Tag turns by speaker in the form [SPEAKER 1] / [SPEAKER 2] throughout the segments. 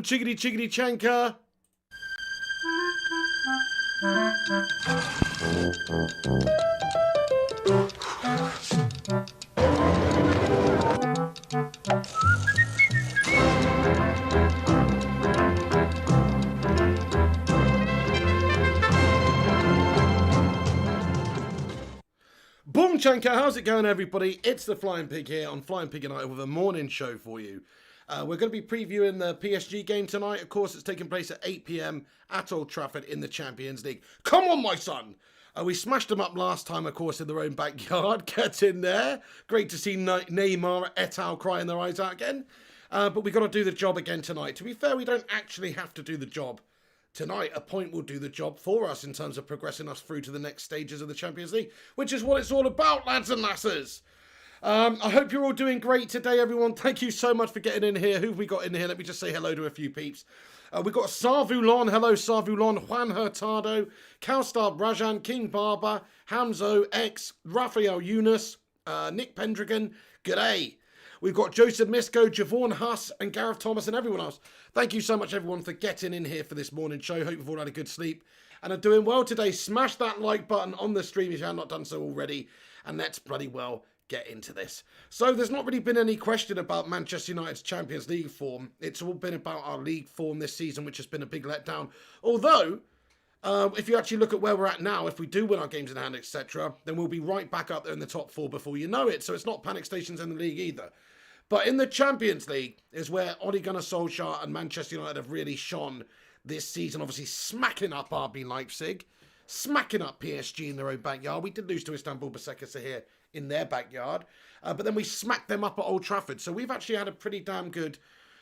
[SPEAKER 1] chiggity chiggity chanka. Boom Chanka, how's it going everybody? It's the Flying Pig here on Flying Pig United with a morning show for you. We're going to be previewing the PSG game tonight. Of course, it's taking place at 8 PM at Old Trafford in the Champions League. Come on, my son! We smashed them up last time, of course, in their own backyard. Get in there. Great to see Neymar et al. Crying their eyes out again. But we've got to do the job again tonight. To be fair, we don't actually have to do the job tonight. A point will do the job for us in terms of progressing us through to the next stages of the Champions League, which is what it's all about, lads and lasses. I hope you're all doing great today, everyone. Thank you so much for getting in here. Who have we got in here? Let me just say hello to a few peeps. We've got Sarvulon. Hello, Sarvulon. Juan Hurtado. Kalstar Brajan. King Barber. Hamzo. X. Raphael Yunus. Nick Pendragon. G'day. We've got Joseph Misko, Javon Huss, and Gareth Thomas, and everyone else. Thank you so much, everyone, for getting in here for this morning show. Hope you've all had a good sleep and are doing well today. Smash that like button on the stream if you have not done so already, and let's bloody well get into this. So there's not really been any question about Manchester United's Champions League form. It's all been about our league form this season, which has been a big letdown. Although, if you actually look at where we're at now, if we do win our games in hand, etc., then we'll be right back up there in the top four before you know it. So it's not panic stations in the league either. But in the Champions League is where Ole Gunnar Solskjaer and Manchester United have really shone this season. Obviously smacking up RB Leipzig, smacking up PSG in their own backyard. We did lose to Istanbul Basaksehir here in their backyard. But then we smacked them up at Old Trafford. So we've actually had a pretty damn good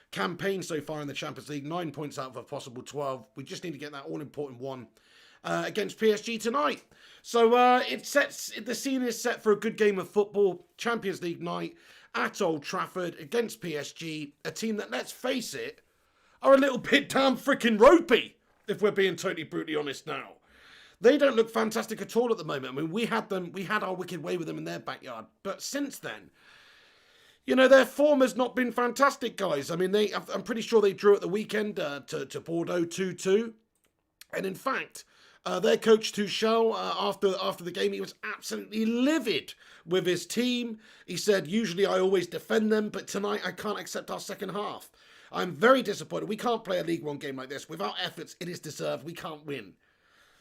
[SPEAKER 1] campaign so far in the Champions League. 9 points out of a possible 12. We just need to get that all-important one against PSG tonight. So the scene is set for a good game of football. Champions League night at Old Trafford against PSG, a team that, let's face it, are a little bit damn freaking ropey, if we're being totally brutally honest now. They don't look fantastic at all at the moment. I mean, we had our wicked way with them in their backyard, but since then, you know, their form has not been fantastic, guys. I mean, I'm pretty sure they drew at the weekend to Bordeaux 2-2, and in fact, their coach Tuchel, after the game, he was absolutely livid with his team. He said, usually I always defend them, but tonight I can't accept our second half. I'm very disappointed. We can't play a League One game like this. Without efforts, it is deserved. We can't win.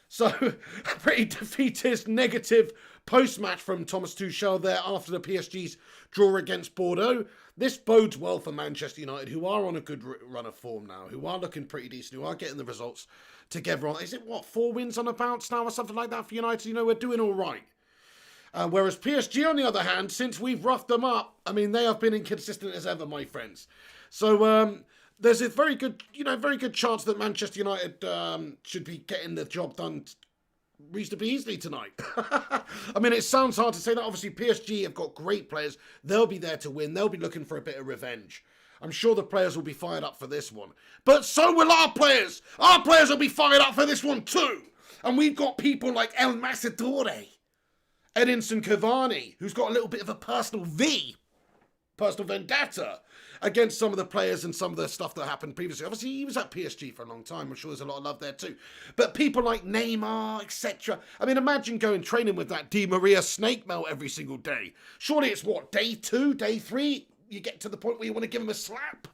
[SPEAKER 1] So, a pretty defeatist, negative post-match from Thomas Tuchel there after the PSG's draw against Bordeaux. This bodes well for Manchester United, who are on a good run of form now, who are looking pretty decent, who are getting the results together on. Is it, 4 wins on a bounce now or something like that for United? You know, we're doing all right. Whereas PSG, on the other hand, since we've roughed them up, I mean, they have been inconsistent as ever, my friends. So, there's a very good chance that Manchester United should be getting the job done reasonably easily tonight. I mean, it sounds hard to say that. Obviously, PSG have got great players. They'll be there to win. They'll be looking for a bit of revenge. I'm sure the players will be fired up for this one. But so will our players. Our players will be fired up for this one too. And we've got people like El Masadore, Edinson Cavani, who's got a little bit of a personal vendetta against some of the players and some of the stuff that happened previously. Obviously, he was at PSG for a long time. I'm sure there's a lot of love there too. But people like Neymar, etc. I mean, imagine going training with that Di Maria snake melt every single day. Surely it's what, day 2, day 3? You get to the point where you want to give him a slap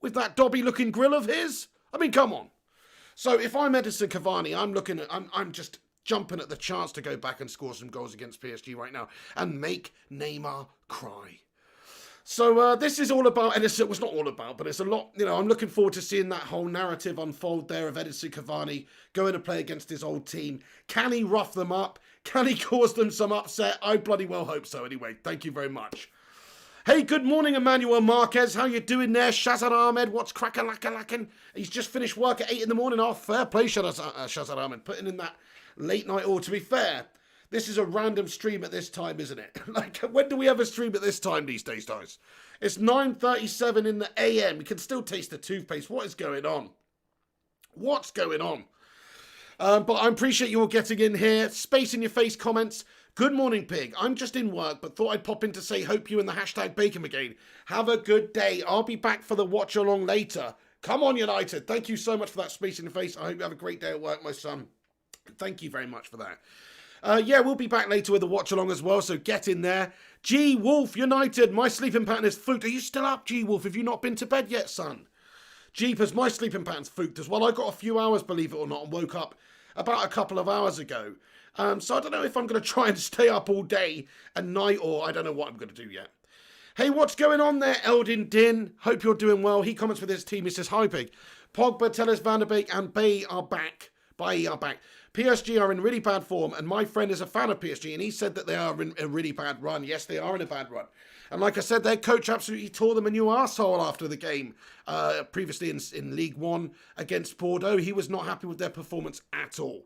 [SPEAKER 1] with that Dobby-looking grill of his? I mean, come on. So if I'm Edinson Cavani, I'm just jumping at the chance to go back and score some goals against PSG right now and make Neymar cry. So this is all about, and it was not all about, but it's a lot, you know, I'm looking forward to seeing that whole narrative unfold there of Edinson Cavani going to play against his old team. Can he rough them up? Can he cause them some upset? I bloody well hope so anyway. Thank you very much. Hey, good morning, Emmanuel Marquez. How you doing there? Shazad Ahmed, what's crack-a-lack-a-lackin'? He's just finished work at 8 in the morning. Oh, fair play, Shazad Ahmed, putting in that late night. Or to be fair, this is a random stream at this time, isn't it? Like, when do we ever stream at this time these days, guys? It's 9:37 in the AM. We can still taste the toothpaste. What is going on? What's going on? But I appreciate you all getting in here. Space in your face comments. Good morning, Pig. I'm just in work, but thought I'd pop in to say hope you and the hashtag Bacon again. Have a good day. I'll be back for the watch along later. Come on, United. Thank you so much for that space in the face. I hope you have a great day at work, my son. Thank you very much for that. Yeah, we'll be back later with a watch along as well, so get in there. G Wolf United, my sleeping pattern is fooked. Are you still up, G Wolf? Have you not been to bed yet, son? Jeepers, my sleeping pattern's fooked as well. I got a few hours, believe it or not, and woke up about a couple of hours ago. So I don't know if I'm going to try and stay up all day and night, or I don't know what I'm going to do yet. Hey, what's going on there, Eldin Din? Hope you're doing well. He comments with his team. He says, hi, Pig. Pogba, Telles, Van der Beek, and Bay are back. PSG are in really bad form, and my friend is a fan of PSG, and he said that they are in a really bad run. Yes, they are in a bad run. And like I said, their coach absolutely tore them a new arsehole after the game previously in League One against Bordeaux. He was not happy with their performance at all.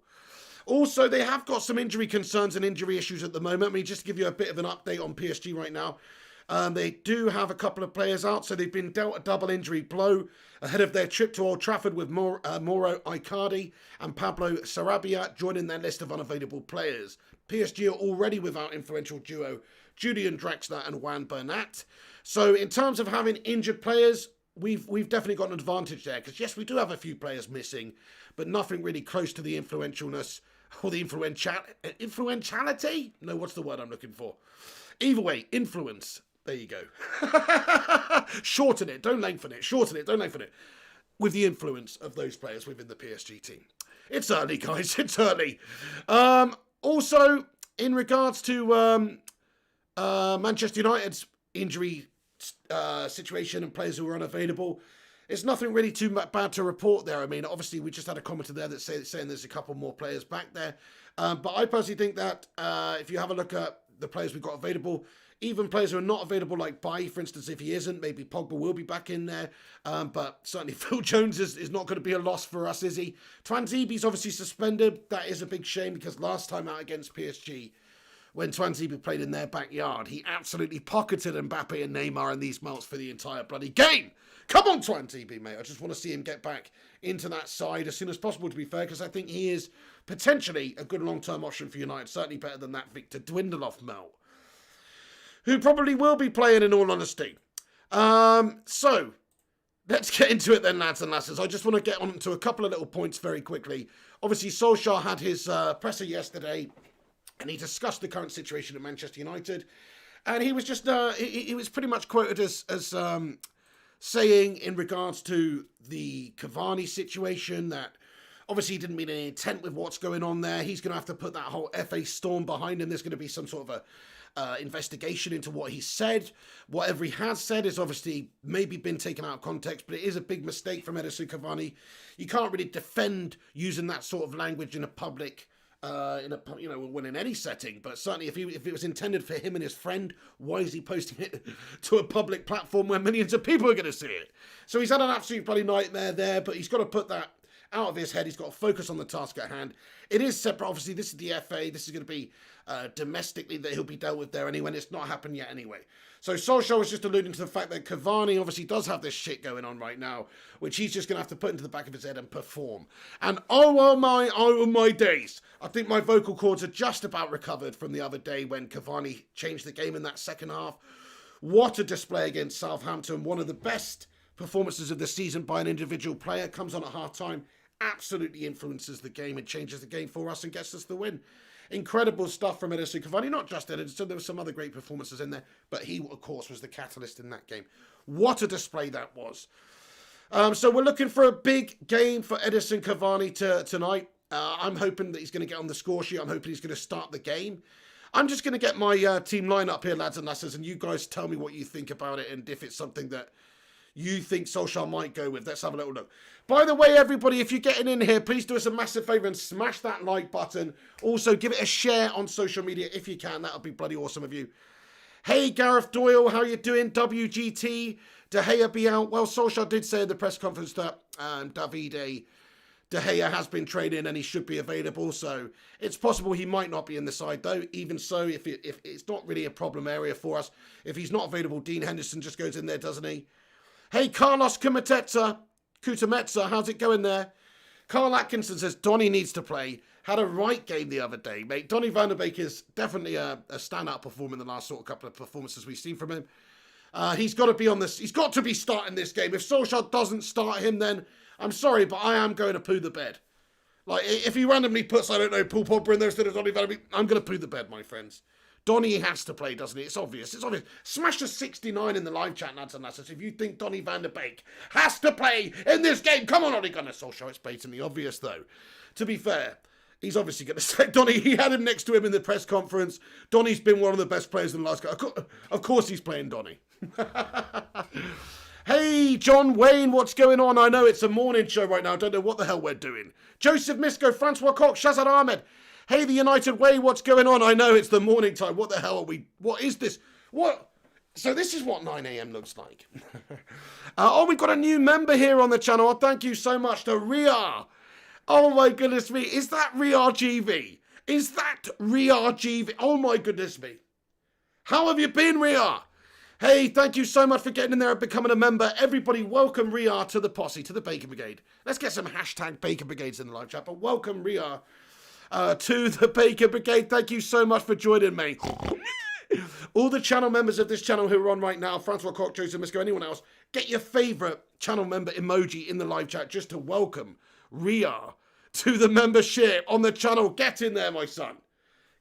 [SPEAKER 1] Also, they have got some injury concerns and injury issues at the moment. I mean, just to give you a bit of an update on PSG right now. They do have a couple of players out, so they've been dealt a double injury blow ahead of their trip to Old Trafford with Mauro Icardi and Pablo Sarabia joining their list of unavailable players. PSG are already without influential duo Julian Draxler and Juan Bernat. So in terms of having injured players, we've definitely got an advantage there, because yes, we do have a few players missing, but nothing really close to the influentialness or the influentiality? No, what's the word I'm looking for? Either way, influence. There you go. Shorten it, don't lengthen it. Shorten it, don't lengthen it. With the influence of those players within the PSG team. It's early, guys. It's early. Also, in regards to Manchester United's injury situation and players who are unavailable, it's nothing really too bad to report there. I mean, obviously, we just had a commenter there that's saying there's a couple more players back there. But I personally think that if you have a look at the players we've got available, even players who are not available, like Bailly, for instance, if he isn't, maybe Pogba will be back in there. But certainly Phil Jones is not going to be a loss for us, is he? Twanzebe's obviously suspended. That is a big shame, because last time out against PSG, when Twanzebe played in their backyard, he absolutely pocketed Mbappe and Neymar and these melts for the entire bloody game. Come on, Twanzebe, mate. I just want to see him get back into that side as soon as possible, to be fair, because I think he is potentially a good long-term option for United. Certainly better than that Victor Dwindloff melt, who probably will be playing, in all honesty. So, let's get into it then, lads and lasses. I just want to get on to a couple of little points very quickly. Obviously, Solskjaer had his presser yesterday, and he discussed the current situation at Manchester United. And he was just, he was pretty much quoted as saying, in regards to the Cavani situation, that obviously he didn't mean any intent with what's going on there. He's going to have to put that whole FA storm behind him. There's going to be some sort of a investigation into what he said. Whatever he has said is obviously maybe been taken out of context, but it is a big mistake from Edison Cavani. You can't really defend using that sort of language in a public, when in any setting. But certainly, if it was intended for him and his friend, why is he posting it to a public platform where millions of people are going to see it? So he's had an absolute bloody nightmare there, but he's got to put that out of his head. He's got to focus on the task at hand. It is separate. Obviously, this is the FA. This is going to be domestically that he'll be dealt with there anyway, and it's not happened yet anyway. So Solskjaer was just alluding to the fact that Cavani obviously does have this shit going on right now, which he's just going to have to put into the back of his head and perform. And oh my days, I think my vocal cords are just about recovered from the other day when Cavani changed the game in that second half. What a display against Southampton. One of the best performances of the season by an individual player. Comes on at half-time, absolutely influences the game and changes the game for us and gets us the win. Incredible stuff from Edison Cavani, not just Edison, there were some other great performances in there, but he, of course, was the catalyst in that game. What a display that was. So we're looking for a big game for Edison Cavani tonight. I'm hoping that he's going to get on the score sheet. I'm hoping he's going to start the game. I'm just going to get my team lineup here, lads and lasses, and you guys tell me what you think about it and if it's something that you think Solskjaer might go with. Let's have a little look. By the way, everybody, if you're getting in here, please do us a massive favour and smash that like button. Also, give it a share on social media if you can. That would be bloody awesome of you. Hey, Gareth Doyle, how you doing? WGT, De Gea be out. Well, Solskjaer did say in the press conference that Davide De Gea has been training and he should be available. So it's possible he might not be in the side, though. Even so, if it's not really a problem area for us. If he's not available, Dean Henderson just goes in there, doesn't he? Hey, Carlos Kutameta, how's it going there? Carl Atkinson says Donny needs to play. Had a right game the other day, mate. Donny van der Beek is definitely a standout performer in the last sort of couple of performances we've seen from him. He's got to be on this. He's got to be starting this game. If Solskjaer doesn't start him, then I'm sorry, but I am going to poo the bed. Like, if he randomly puts, I don't know, Paul Pogba in there instead of Donny van de Beek, I'm going to poo the bed, my friends. Donny has to play, doesn't he? It's obvious. It's obvious. Smash the 69 in the live chat, lads and lasses. If you think Donny van de Beek has to play in this game, come on, Ole Gunnar Solskjaer. It's blatantly obvious, though. To be fair, he's obviously going to select Donny. He had him next to him in the press conference. Donny's been one of the best players in the last... Of course he's playing Donny. Hey, John Wayne, what's going on? I know it's a morning show right now. I don't know what the hell we're doing. Joseph Misco, Francois Koch, Shazad Ahmed. Hey, the United Way, what's going on? I know it's the morning time. What the hell are we... What is this? What? So this is what 9 a.m. looks like. We've got a new member here on the channel. Oh, thank you so much to Ria. Oh, my goodness me. Is that Ria GV? Is that Ria GV? Oh, my goodness me. How have you been, Ria? Hey, thank you so much for getting in there and becoming a member. Everybody, welcome Ria to the posse, to the Baker Brigade. Let's get some hashtag Baker Brigades in the live chat, but welcome Ria to the Baker Brigade. Thank you so much for joining me. All the channel members of this channel who are on right now, Francois Koch, Joseph Misco, anyone else, get your favourite channel member emoji in the live chat just to welcome Ria to the membership on the channel. Get in there, my son.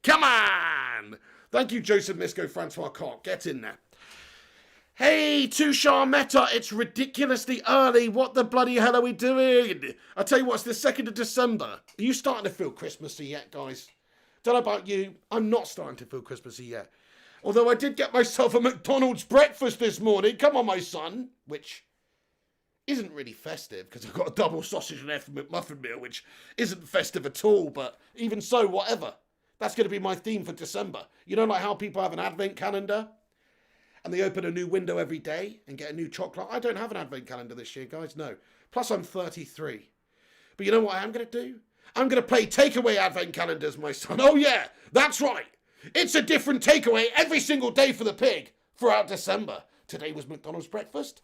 [SPEAKER 1] Come on. Thank you, Joseph Misco, Francois Koch. Get in there. Hey, Tushar Meta, it's ridiculously early. What the bloody hell are we doing? I tell you what, it's the 2nd of December. Are you starting to feel Christmassy yet, guys? Don't know about you. I'm not starting to feel Christmassy yet. Although I did get myself a McDonald's breakfast this morning. Come on, my son. Which isn't really festive because I've got a double sausage and egg McMuffin meal, which isn't festive at all. But even so, whatever. That's going to be my theme for December. You know, like how people have an advent calendar? And they open a new window every day and get a new chocolate. I don't have an advent calendar this year, guys, no. Plus, I'm 33. But you know what I am going to do? I'm going to play takeaway advent calendars, my son. Oh, yeah, that's right. It's a different takeaway every single day for the pig throughout December. Today was McDonald's breakfast.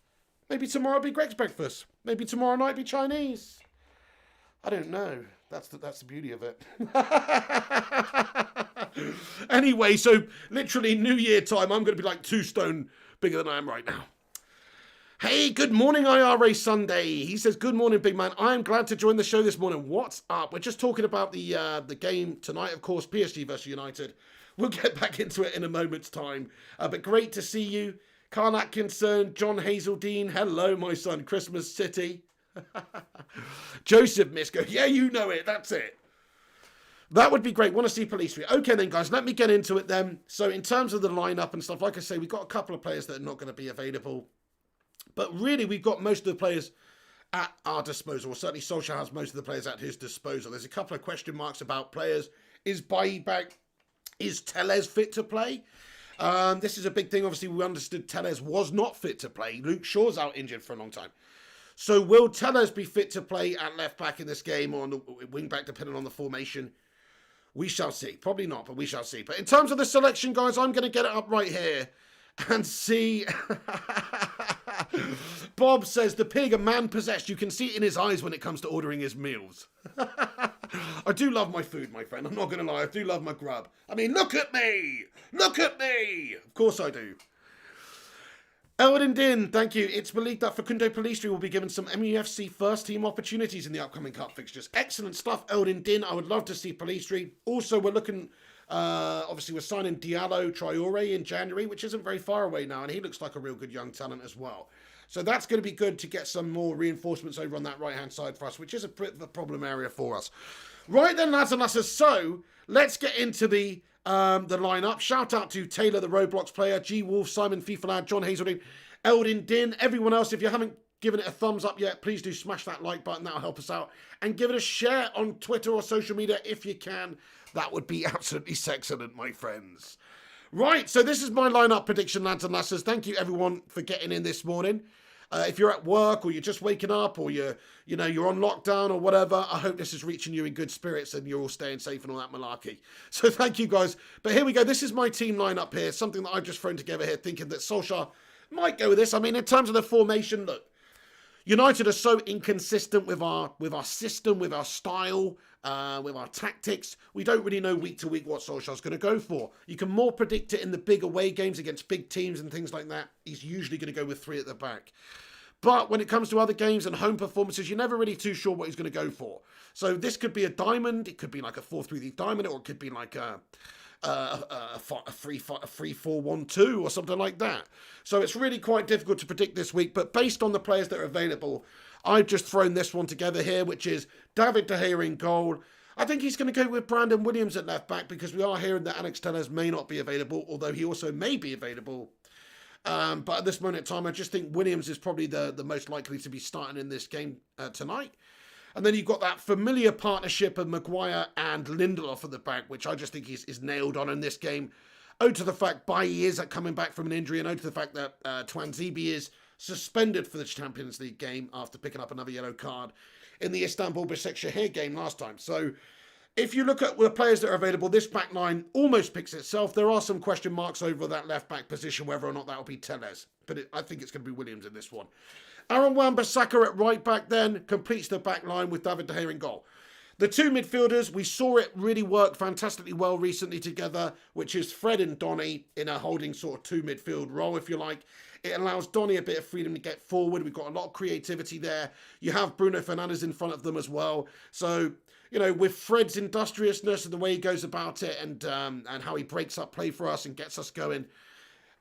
[SPEAKER 1] Maybe tomorrow will be Greg's breakfast. Maybe tomorrow night be Chinese. I don't know. That's the beauty of it. Anyway, so literally New Year time, I'm going to be like 2 stone bigger than I am right now. Hey, good morning, IRA Sunday. He says, good morning, big man. I'm glad to join the show this morning. What's up? We're just talking about the game tonight, of course, PSG versus United. We'll get back into it in a moment's time. But great to see you. Carl Atkinson, John Hazeldine. Hello, my son, Christmas City. Joseph Misco. Yeah, you know it. That's it. That would be great. Want to see Punditry. Okay then, guys, let me get into it then. So in terms of the lineup and stuff, like I say, we've got a couple of players that are not going to be available. But really, we've got most of the players at our disposal. Or certainly, Solskjaer has most of the players at his disposal. There's a couple of question marks about players. Is Bailly back? Is Telles fit to play? This is a big thing. Obviously, we understood Telles was not fit to play. Luke Shaw's out injured for a long time. So will Telles be fit to play at left back in this game or on the wing back, depending on the formation? We shall see. Probably not, but we shall see. But in terms of the selection, guys, I'm going to get it up right here and see. Bob says, the pig, a man possessed. You can see it in his eyes when it comes to ordering his meals. I do love my food, my friend. I'm not going to lie. I do love my grub. I mean, look at me. Look at me. Of course I do. Eldon Din, thank you. It's believed that Facundo Punditry will be given some MUFC first team opportunities in the upcoming cup fixtures. Excellent stuff, Eldon Din. I would love to see Punditry. Also, we're looking, obviously, we're signing Diallo Traore in January, which isn't very far away now, and he looks like a real good young talent as well. So that's going to be good to get some more reinforcements over on that right-hand side for us, which is a problem area for us. Right then, lads and lasses, so let's get into the lineup. Shout out to Taylor, the Roblox player, G Wolf, Simon FIFA Lad, John Hazeldine, Eldon Din, everyone else. If you haven't given it a thumbs up yet, please do smash that like button. That'll help us out. And give it a share on Twitter or social media if you can. That would be absolutely excellent, my friends. Right, so this is my lineup prediction, lads and lasses. Thank you, everyone, for getting in this morning. If you're at work or you're just waking up or you're on lockdown or whatever, I hope this is reaching you in good spirits and you're all staying safe and all that malarkey. So thank you, guys. But here we go. This is my team lineup here, something that I've just thrown together here, thinking that Solskjaer might go with this. I mean, in terms of the formation, look, United are so inconsistent with our system, with our style, with our tactics. We don't really know week to week what Solskjaer's going to go for. You can more predict it in the big away games against big teams and things like that. He's usually going to go with 3 at the back. But when it comes to other games and home performances, you're never really too sure what he's going to go for. So this could be a diamond. It could be like a 4-3-3 diamond, or it could be like a 3-4-1-2 or something like that. So it's really quite difficult to predict this week. But based on the players that are available, I've just thrown this one together here, which is David De Gea in goal. I think he's going to go with Brandon Williams at left back, because we are hearing that Alex Telles may not be available, although he also may be available. But at this moment in time, I just think Williams is probably the most likely to be starting in this game tonight. And then you've got that familiar partnership of Maguire and Lindelof at the back, which I just think is nailed on in this game. Owed to the fact Bailly is coming back from an injury, and owed to the fact that Tuanzebe is suspended for the Champions League game after picking up another yellow card in the Istanbul Başakşehir game last time. So if you look at the players that are available, this back line almost picks itself. There are some question marks over that left back position, whether or not that will be Telles. But I think it's going to be Williams in this one. Aaron Wan-Bissaka at right back then completes the back line with David De Gea in goal. The 2 midfielders, we saw it really work fantastically well recently together, which is Fred and Donny in a holding sort of 2 midfield role, if you like. It allows Donny a bit of freedom to get forward. We've got a lot of creativity there. You have Bruno Fernandes in front of them as well. So, you know, with Fred's industriousness and the way he goes about it, and how he breaks up play for us and gets us going,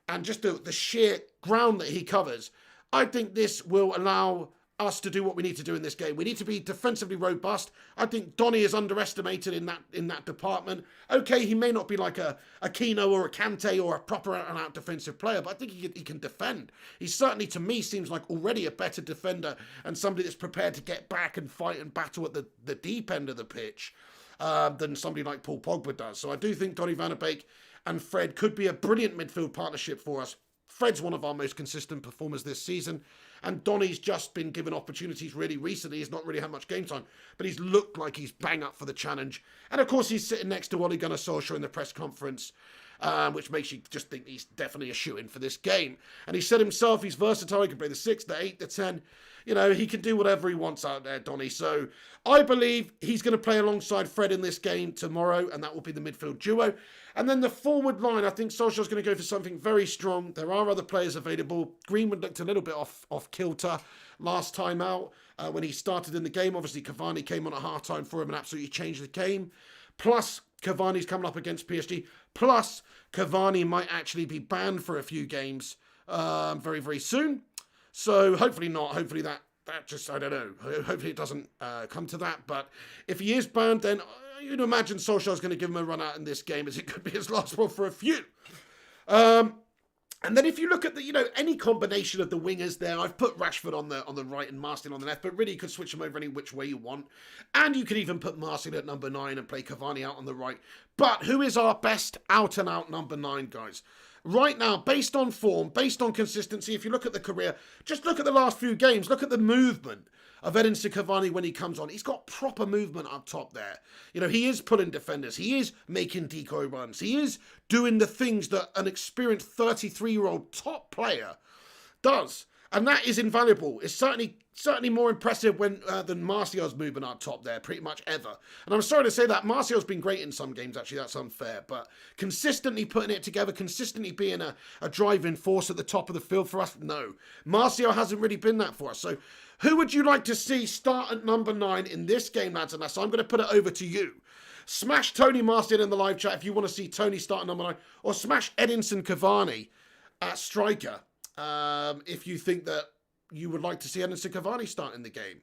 [SPEAKER 1] and just the sheer ground that he covers, I think this will allow us to do what we need to do in this game. We need to be defensively robust. I think Donny is underestimated in that department. Okay, he may not be like a Aquino or a Kante or a proper out defensive player, but I think he can defend. He certainly, to me, seems like already a better defender and somebody that's prepared to get back and fight and battle at the deep end of the pitch than somebody like Paul Pogba does. So I do think Donny van de Beek and Fred could be a brilliant midfield partnership for us. Fred's one of our most consistent performers this season, and Donny's just been given opportunities really recently. He's not really had much game time, but he's looked like he's bang up for the challenge. And of course, he's sitting next to Ole Gunnar Solskjaer in the press conference, which makes you just think he's definitely a shoo-in for this game. And he said himself, he's versatile. He can play the 6, the 8, the 10. You know, he can do whatever he wants out there, Donny. So I believe he's going to play alongside Fred in this game tomorrow, and that will be the midfield duo. And then the forward line, I think Solskjaer's going to go for something very strong. There are other players available. Greenwood looked a little bit off kilter last time out when he started in the game. Obviously, Cavani came on at half-time for him and absolutely changed the game. Plus, Cavani's coming up against PSG. Plus, Cavani might actually be banned for a few games very, very soon. So hopefully not. Hopefully that just, I don't know. Hopefully it doesn't come to that. But if he is banned, then you'd imagine Solskjaer's going to give him a run out in this game, as it could be his last one for a few. And then if you look at any combination of the wingers there, I've put Rashford on the right and Martial on the left, but really you could switch them over any which way you want. And you could even put Martial at number 9 and play Cavani out on the right. But who is our best out-and-out number 9, guys? Right now, based on form, based on consistency, if you look at the career, just look at the last few games, look at the movement of Edinson Cavani when he comes on. He's got proper movement up top there. You know, he is pulling defenders. He is making decoy runs. He is doing the things that an experienced 33-year-old top player does. And that is invaluable. It's certainly more impressive than Martial's movement up top there, pretty much ever. And I'm sorry to say that. Martial's been great in some games, actually. That's unfair. But consistently putting it together, consistently being a driving force at the top of the field for us, no. Martial hasn't really been that for us. So who would you like to see start at number 9 in this game, lads and lads? So I'm going to put it over to you. Smash Tony Martial in the live chat if you want to see Tony start at number 9. Or smash Edinson Cavani at striker. If you think that you would like to see Edinson Cavani start in the game.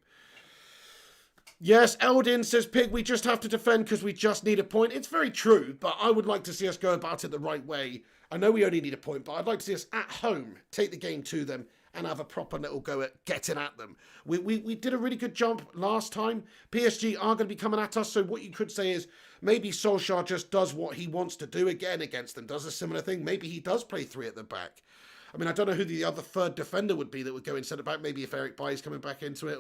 [SPEAKER 1] Yes, Eldin says, Pig, we just have to defend because we just need a point. It's very true, but I would like to see us go about it the right way. I know we only need a point, but I'd like to see us at home take the game to them and have a proper little go at getting at them. We did a really good job last time. PSG are going to be coming at us, so what you could say is maybe Solskjaer just does what he wants to do again against them, does a similar thing. Maybe he does play 3 at the back. I mean, I don't know who the other third defender would be that would go in centre back. Maybe if Eric Bailly's coming back into it.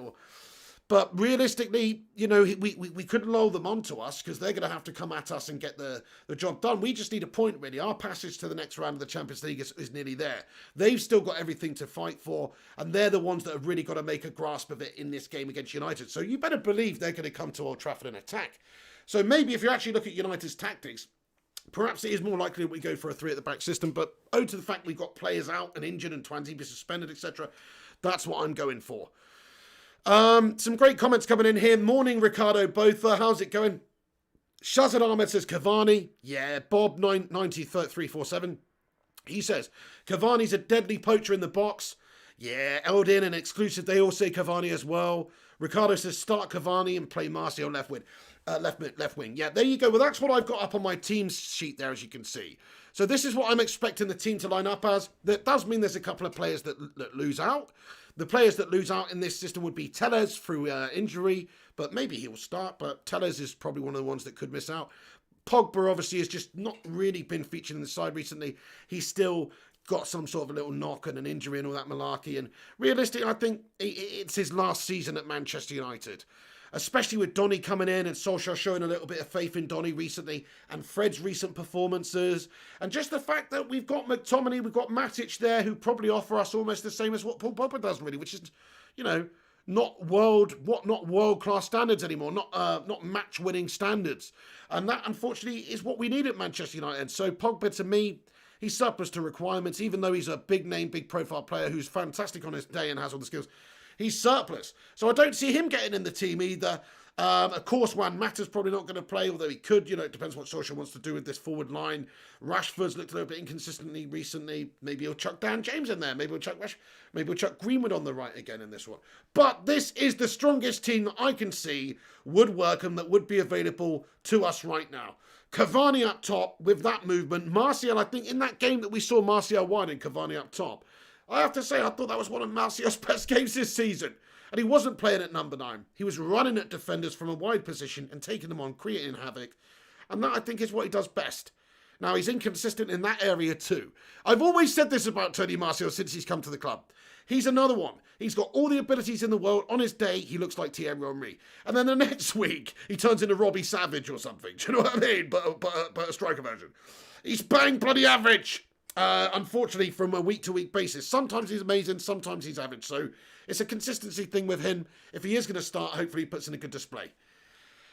[SPEAKER 1] But realistically, you know, we could lull them onto us because they're going to have to come at us and get the job done. We just need a point, really. Our passage to the next round of the Champions League is nearly there. They've still got everything to fight for, and they're the ones that have really got to make a grasp of it in this game against United. So you better believe they're going to come to Old Trafford and attack. So maybe if you actually look at United's tactics, perhaps it is more likely that we go for a 3 at the back system, but owed to the fact we've got players out and injured and Twansy be suspended, etc., that's what I'm going for. Some great comments coming in here. Morning, Ricardo Botha. How's it going? Shazad Ahmed says Cavani. Yeah, Bob 90347. He says Cavani's a deadly poacher in the box. Yeah, Eldin and exclusive. They all say Cavani as well. Ricardo says start Cavani and play Martial left wing. Left wing. Yeah, there you go. Well, that's what I've got up on my team sheet there, as you can see. So this is what I'm expecting the team to line up as. That does mean there's a couple of players that lose out. The players that lose out in this system would be Tellez through injury, but maybe he will start. But Tellez is probably one of the ones that could miss out. Pogba obviously has just not really been featured in the side recently. He's still got some sort of a little knock and an injury and all that malarkey. And realistically, I think it's his last season at Manchester United. Especially with Donny coming in and Solskjaer showing a little bit of faith in Donny recently, and Fred's recent performances, and just the fact that we've got McTominay, we've got Matic there, who probably offer us almost the same as what Paul Pogba does, really, which is, you know, not world class standards anymore, not match winning standards, and that unfortunately is what we need at Manchester United. So Pogba, to me, he's surplus to requirements, even though he's a big name, big profile player who's fantastic on his day and has all the skills. He's surplus. So I don't see him getting in the team either. Of course, Juan Mata's probably not going to play, although he could. You know, it depends what Solskjaer wants to do with this forward line. Rashford's looked a little bit inconsistently recently. Maybe he'll chuck Dan James in there. Maybe he'll chuck Greenwood on the right again in this one. But this is the strongest team that I can see would work and that would be available to us right now. Cavani up top with that movement. Martial, I think in that game that we saw Martial wide and Cavani up top, I have to say, I thought that was one of Martial's best games this season. And he wasn't playing at number 9. He was running at defenders from a wide position and taking them on, creating havoc. And that, I think, is what he does best. Now, he's inconsistent in that area too. I've always said this about Tony Martial since he's come to the club. He's another one. He's got all the abilities in the world. On his day, he looks like Thierry Henry. And then the next week, he turns into Robbie Savage or something. Do you know what I mean? But a striker version. He's bang bloody average. Unfortunately, from a week-to-week basis. Sometimes he's amazing, sometimes he's average. So it's a consistency thing with him. If he is going to start, hopefully he puts in a good display.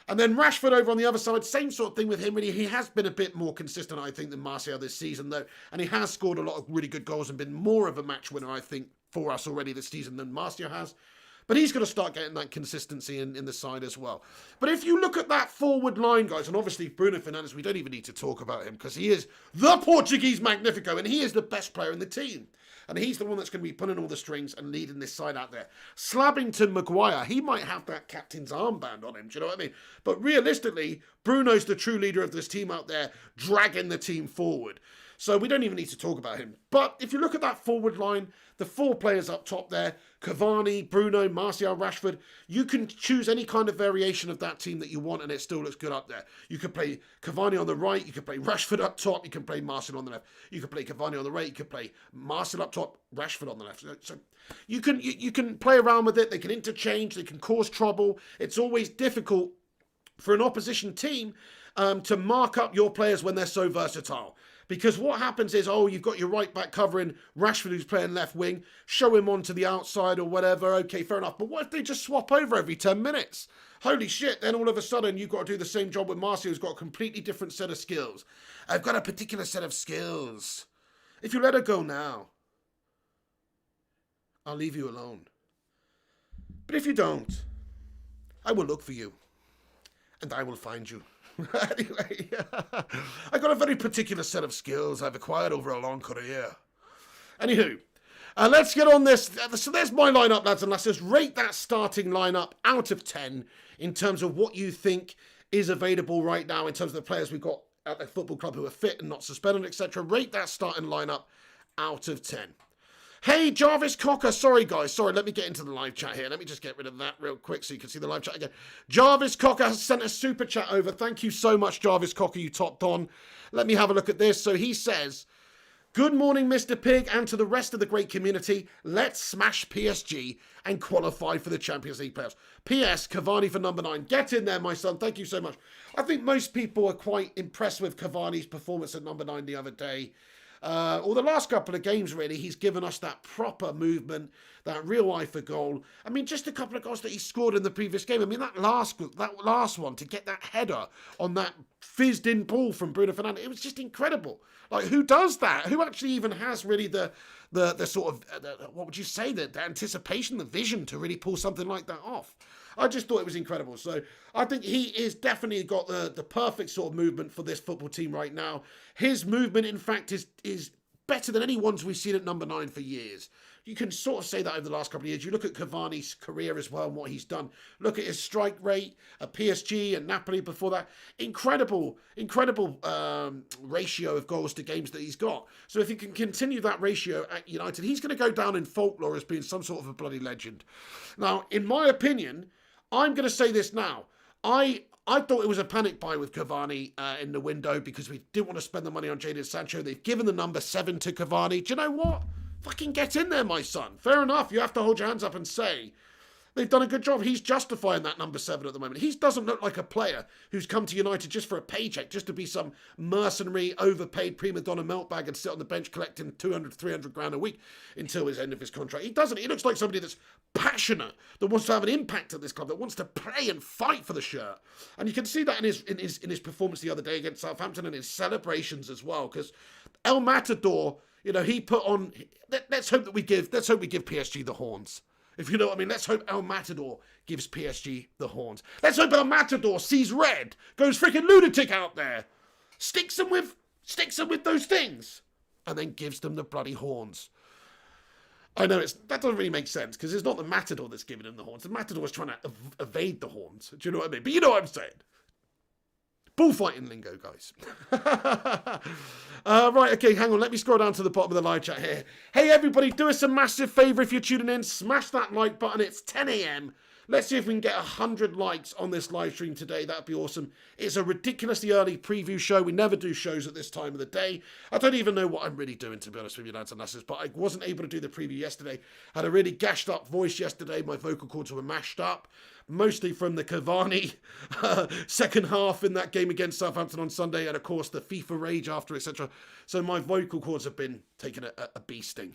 [SPEAKER 1] And then Rashford over on the other side, same sort of thing with him. Really, he has been a bit more consistent, I think, than Martial this season, though. And he has scored a lot of really good goals and been more of a match winner, I think, for us already this season than Martial has. But he's going to start getting that consistency in the side as well. But if you look at that forward line, guys, and obviously Bruno Fernandes, we don't even need to talk about him because he is the Portuguese Magnifico and he is the best player in the team. And he's the one that's going to be pulling all the strings and leading this side out there. Slabbington Maguire, he might have that captain's armband on him, do you know what I mean? But realistically, Bruno's the true leader of this team out there, dragging the team forward. So we don't even need to talk about him. But if you look at that forward line, the 4 players up top there, Cavani, Bruno, Martial, Rashford, you can choose any kind of variation of that team that you want and it still looks good up there. You could play Cavani on the right, you could play Rashford up top, you can play Martial on the left. You could play Cavani on the right, you could play Martial up top, Rashford on the left. So you can play around with it, they can interchange, they can cause trouble. It's always difficult for an opposition team to mark up your players when they're so versatile. Because what happens is, you've got your right back covering Rashford who's playing left wing, show him onto the outside or whatever, okay, fair enough. But what if they just swap over every 10 minutes? Holy shit, then all of a sudden you've got to do the same job with Martial who's got a completely different set of skills. I've got a particular set of skills. If you let her go now, I'll leave you alone. But if you don't, I will look for you and I will find you. Anyway, I've got a very particular set of skills I've acquired over a long career. Anywho, let's get on this. So there's my lineup, lads and lasses. Rate that starting lineup out of 10 in terms of what you think is available right now in terms of the players we've got at the football club who are fit and not suspended, etc. Rate that starting lineup out of 10. Hey, Jarvis Cocker. Sorry, guys. Sorry, let me get into the live chat here. Let me just get rid of that real quick so you can see the live chat again. Jarvis Cocker has sent a super chat over. Thank you so much, Jarvis Cocker. You topped on. Let me have a look at this. So he says, Good morning, Mr. Pig, and to the rest of the great community. Let's smash PSG and qualify for the Champions League playoffs. P.S. Cavani for number 9. Get in there, my son. Thank you so much. I think most people are quite impressed with Cavani's performance at number 9 the other day. Or the last couple of games, really, he's given us that proper movement, that real eye for goal. I mean, just a couple of goals that he scored in the previous game. I mean, that last one to get that header on that fizzed-in ball from Bruno Fernandes, it was just incredible. Like, who does that? Who actually even has really the sort of, what would you say, the anticipation, the vision to really pull something like that off? I just thought it was incredible. So I think he is definitely got the perfect sort of movement for this football team right now. His movement, in fact, is better than anyone's we've seen at number 9 for years. You can sort of say that over the last couple of years. You look at Cavani's career as well and what he's done. Look at his strike rate at PSG and Napoli before that. Incredible ratio of goals to games that he's got. So if he can continue that ratio at United, he's going to go down in folklore as being some sort of a bloody legend. Now, in my opinion, I'm going to say this now. I thought it was a panic buy with Cavani in the window because we didn't want to spend the money on Jadon Sancho. They've given the number 7 to Cavani. Do you know what? Fucking get in there, my son. Fair enough. You have to hold your hands up and say they've done a good job. He's justifying that number 7 at the moment. He doesn't look like a player who's come to United just for a paycheck, just to be some mercenary, overpaid prima donna meltbag and sit on the bench collecting 200, 300 grand a week until his end of his contract. He doesn't. He looks like somebody that's passionate, that wants to have an impact at this club, that wants to play and fight for the shirt. And you can see that in his performance the other day against Southampton and his celebrations as well, because El Matador, he put on. Let's hope we give PSG the horns. If you know what I mean, let's hope El Matador gives PSG the horns. Let's hope El Matador sees red, goes freaking lunatic out there, sticks them with those things, and then gives them the bloody horns. I know that doesn't really make sense because it's not the Matador that's giving him the horns. The Matador is trying to evade the horns. Do you know what I mean? But you know what I'm saying. Bullfighting lingo, guys. Right, okay, hang on. Let me scroll down to the bottom of the live chat here. Hey, everybody, do us a massive favour if you're tuning in. Smash that like button. It's 10 a.m. Let's see if we can get 100 likes on this live stream today. That'd be awesome. It's a ridiculously early preview show. We never do shows at this time of the day. I don't even know what I'm really doing, to be honest with you, lads and lasses, but I wasn't able to do the preview yesterday. I had a really gashed up voice yesterday. My vocal cords were mashed up, mostly from the Cavani second half in that game against Southampton on Sunday, and of course the FIFA rage after, etc. So my vocal cords have been taking a beasting.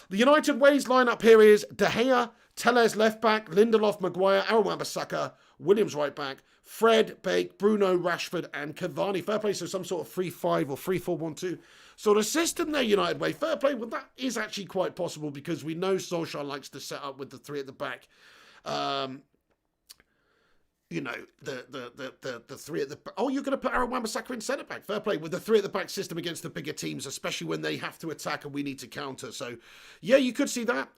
[SPEAKER 1] The United Ways lineup here is De Gea, Telles left back, Lindelof, Maguire, Wan-Bissaka, Williams right back, Fred, Bake, Bruno, Rashford, and Cavani. Fair play, so some sort of 3-5 or 3-4-1-2 sort of system there, United Way. Fair play, well, that is actually quite possible because we know Solskjaer likes to set up with the 3 at the back. The 3 at the back. Oh, you're going to put Wan-Bissaka in centre back. Fair play with the 3 at the back system against the bigger teams, especially when they have to attack and we need to counter. So, yeah, you could see that.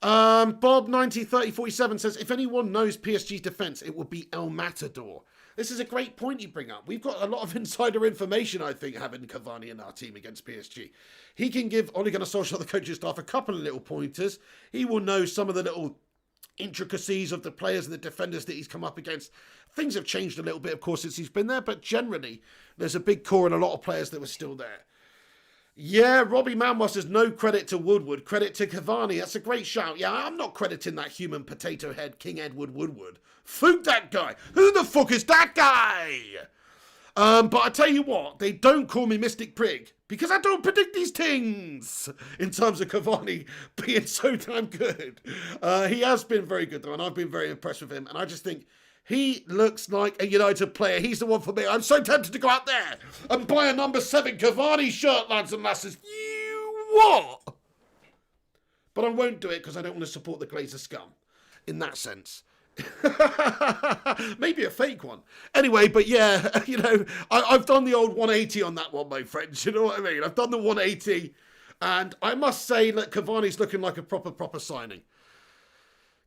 [SPEAKER 1] Bob 903047 says, if anyone knows PSG's defence, it would be El Matador. This is a great point you bring up. We've got a lot of insider information, I think, having Cavani in our team against PSG. He can give Ole Gunnar Solskjaer, the coaching staff, a couple of little pointers. He will know some of the little intricacies of the players and the defenders that he's come up against. Things have changed a little bit, of course, since he's been there, but generally, there's a big core and a lot of players that were still there. Yeah, Robbie Manwas says no credit to Woodward, credit to Cavani. That's a great shout. Yeah, I'm not crediting that human potato head King Edward Woodward. Fuck that guy. Who the fuck is that guy? But I tell you what, they don't call me Mystic Prig because I don't predict these things in terms of Cavani being so damn good. He has been very good though, and I've been very impressed with him, and I just think he looks like a United player. He's the one for me. I'm so tempted to go out there and buy a number 7 Cavani shirt, lads and lasses. You what? But I won't do it because I don't want to support the Glazer scum in that sense. Maybe a fake one. Anyway, but yeah, I've done the old 180 on that one, my friends. You know what I mean? I've done the 180, and I must say that Cavani's looking like a proper signing.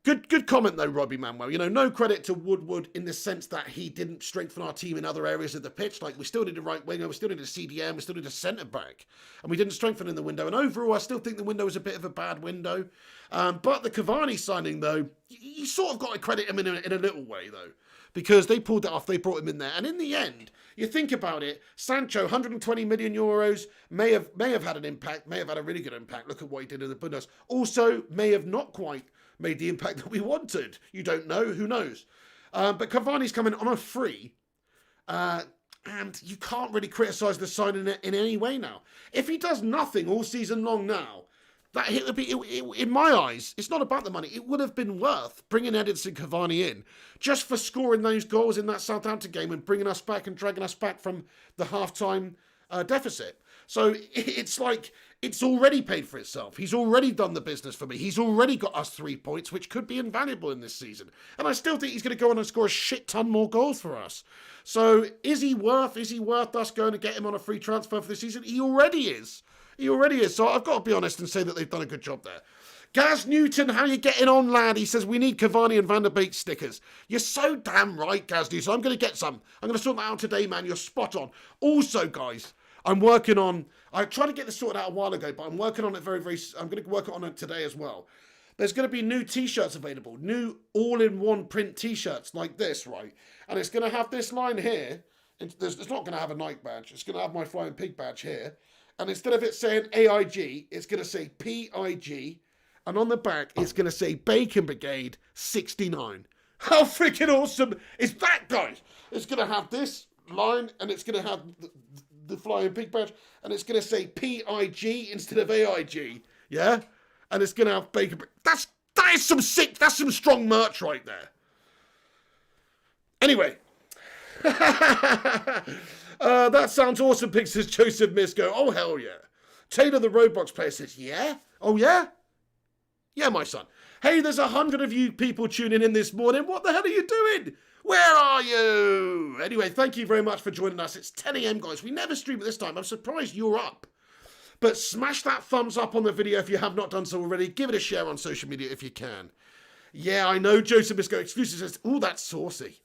[SPEAKER 1] Good comment though, Robbie Manuel. No credit to Woodward in the sense that he didn't strengthen our team in other areas of the pitch. Like, we still need a right winger, we still need a CDM, we still need a centre back, and we didn't strengthen in the window. And overall, I still think the window was a bit of a bad window. But the Cavani signing though, you sort of got to credit him in a little way though, because they pulled it off. They brought him in there. And in the end, you think about it, Sancho, 120 million euros, may have had an impact, may have had a really good impact. Look at what he did in the Bundesliga. Also, may have not quite made the impact that we wanted. You don't know. Who knows? But Cavani's coming on a free. And you can't really criticise the signing in any way now. If he does nothing all season long now, that it would be, in my eyes, it's not about the money. It would have been worth bringing Edinson Cavani in just for scoring those goals in that Southampton game and bringing us back and dragging us back from the half-time deficit. So it's like it's already paid for itself. He's already done the business for me. He's already got us 3 points, which could be invaluable in this season. And I still think he's going to go on and score a shit ton more goals for us. So is he worth us going to get him on a free transfer for the season? He already is. He already is. So I've got to be honest and say that they've done a good job there. Gaz Newton, how you getting on, lad? He says, we need Cavani and Van der Beek stickers. You're so damn right, Gaz Newton. I'm going to get some. I'm going to sort that out today, man. You're spot on. Also, guys, I'm working on... I tried to get this sorted out a while ago, but I'm working on it very... I'm going to work on it today as well. There's going to be new T-shirts available. New all-in-one print T-shirts like this, right? And it's going to have this line here. It's not going to have a Nike badge. It's going to have my Flying Pig badge here. And instead of it saying AIG, it's going to say PIG. And on the back, it's going to say Bacon Brigade 69. How freaking awesome is that, guys? It's going to have this line, and it's going to have the Flying Pig badge, and it's going to say PIG instead of AIG. Yeah? And it's going to have Bacon Brigade. That is some sick, that's some strong merch right there. Anyway. That sounds awesome, Pig, says Joseph Misko. Oh, hell yeah. Taylor, the Roblox player, says, yeah? Oh, yeah? Yeah, my son. Hey, there's 100 of you people tuning in this morning. What the hell are you doing? Where are you? Anyway, thank you very much for joining us. It's 10 a.m, guys. We never stream at this time. I'm surprised you're up. But smash that thumbs up on the video if you have not done so already. Give it a share on social media if you can. Yeah, I know Joseph Misko exclusive says, oh, that's saucy.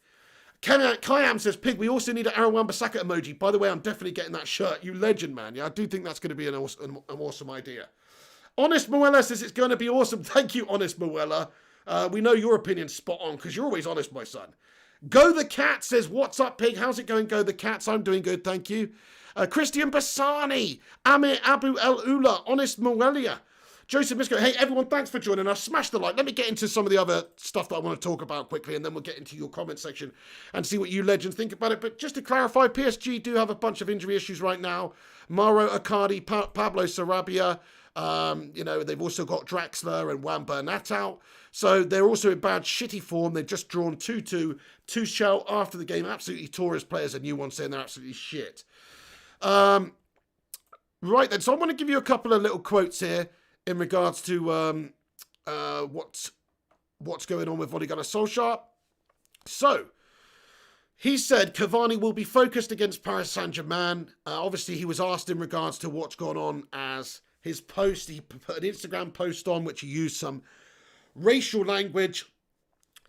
[SPEAKER 1] Kayam says, Pig, we also need an Aaron Wan-Bissaka emoji. By the way, I'm definitely getting that shirt. You legend, man. Yeah, I do think that's going to be an awesome idea. Honest Moella says it's going to be awesome. Thank you, Honest Moella. We know your opinion's spot on because you're always honest, my son. Go the Cat says, what's up, Pig? How's it going, Go the Cats? I'm doing good, thank you. Christian Bassani, Amir Abu El Ula, Honest Moelia. Joseph Misko, hey everyone, thanks for joining us. Smash the like. Let me get into some of the other stuff that I want to talk about quickly, and then we'll get into your comment section and see what you legends think about it. But just to clarify, PSG do have a bunch of injury issues right now. Mauro Icardi, Pablo Sarabia, they've also got Draxler and Juan Bernat out. So they're also in bad, shitty form. They've just drawn 2-2. Tuchel, after the game, absolutely tore his players a new one, saying they're absolutely shit. Right then, so I want to give you a couple of little quotes here in regards to what's going on with Ole Gunnar Solskjaer. So, he said Cavani will be focused against Paris Saint-Germain. Obviously, he was asked in regards to what's gone on as his post. He put an Instagram post on which he used some racial language.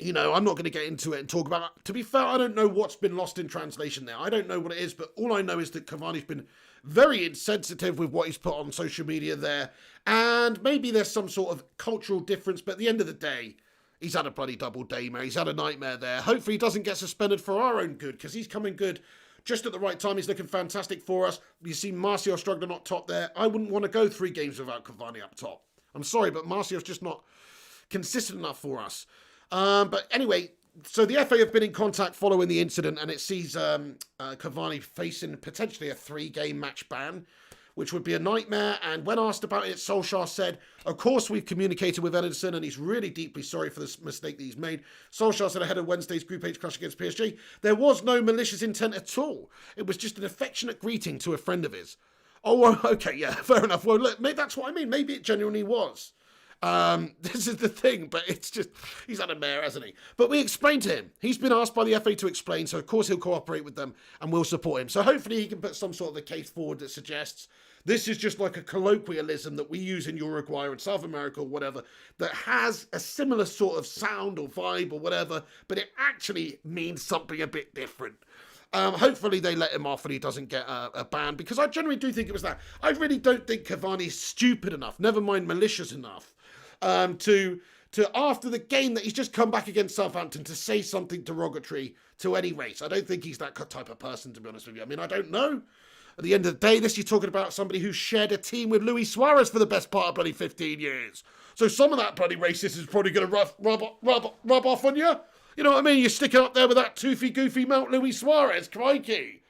[SPEAKER 1] You know, I'm not going to get into it and talk about it. To be fair, I don't know what's been lost in translation there. I don't know what it is, but all I know is that Cavani's been very insensitive with what he's put on social media there. And maybe there's some sort of cultural difference, but at the end of the day, he's had a bloody double day, man. He's had a nightmare there. Hopefully he doesn't get suspended for our own good, because he's coming good just at the right time. He's looking fantastic for us. You see Martial struggling up top there. I wouldn't want to go 3 games without Cavani up top. I'm sorry, but Martial's just not consistent enough for us. But anyway, so the FA have been in contact following the incident, and it sees Cavani facing potentially a 3-game match ban, which would be a nightmare. And when asked about it, Solskjaer said, of course we've communicated with Edinson, and he's really deeply sorry for this mistake that he's made. Solskjaer said ahead of Wednesday's Group H clash against PSG, there was no malicious intent at all. It was just an affectionate greeting to a friend of his. Oh, well, okay, yeah, fair enough. Well, look, maybe that's what I mean. Maybe it genuinely was. This is the thing, but it's just, he's had a mare, hasn't he? But we explained to him. He's been asked by the FA to explain, so of course he'll cooperate with them and we'll support him. So hopefully he can put some sort of a case forward that suggests this is just like a colloquialism that we use in Uruguay or in South America or whatever, that has a similar sort of sound or vibe or whatever, but it actually means something a bit different. Hopefully they let him off and he doesn't get a ban, because I generally do think it was that. I really don't think Cavani's stupid enough, never mind malicious enough, to after the game that he's just come back against Southampton to say something derogatory to any race. I don't think he's that type of person, to be honest with you. I mean, I don't know. At the end of the day, you're talking about somebody who shared a team with Luis Suarez for the best part of bloody 15 years. So some of that bloody racist is probably going to rub off on you. You know what I mean? You're sticking up there with that toothy, goofy mount Luis Suarez. Crikey.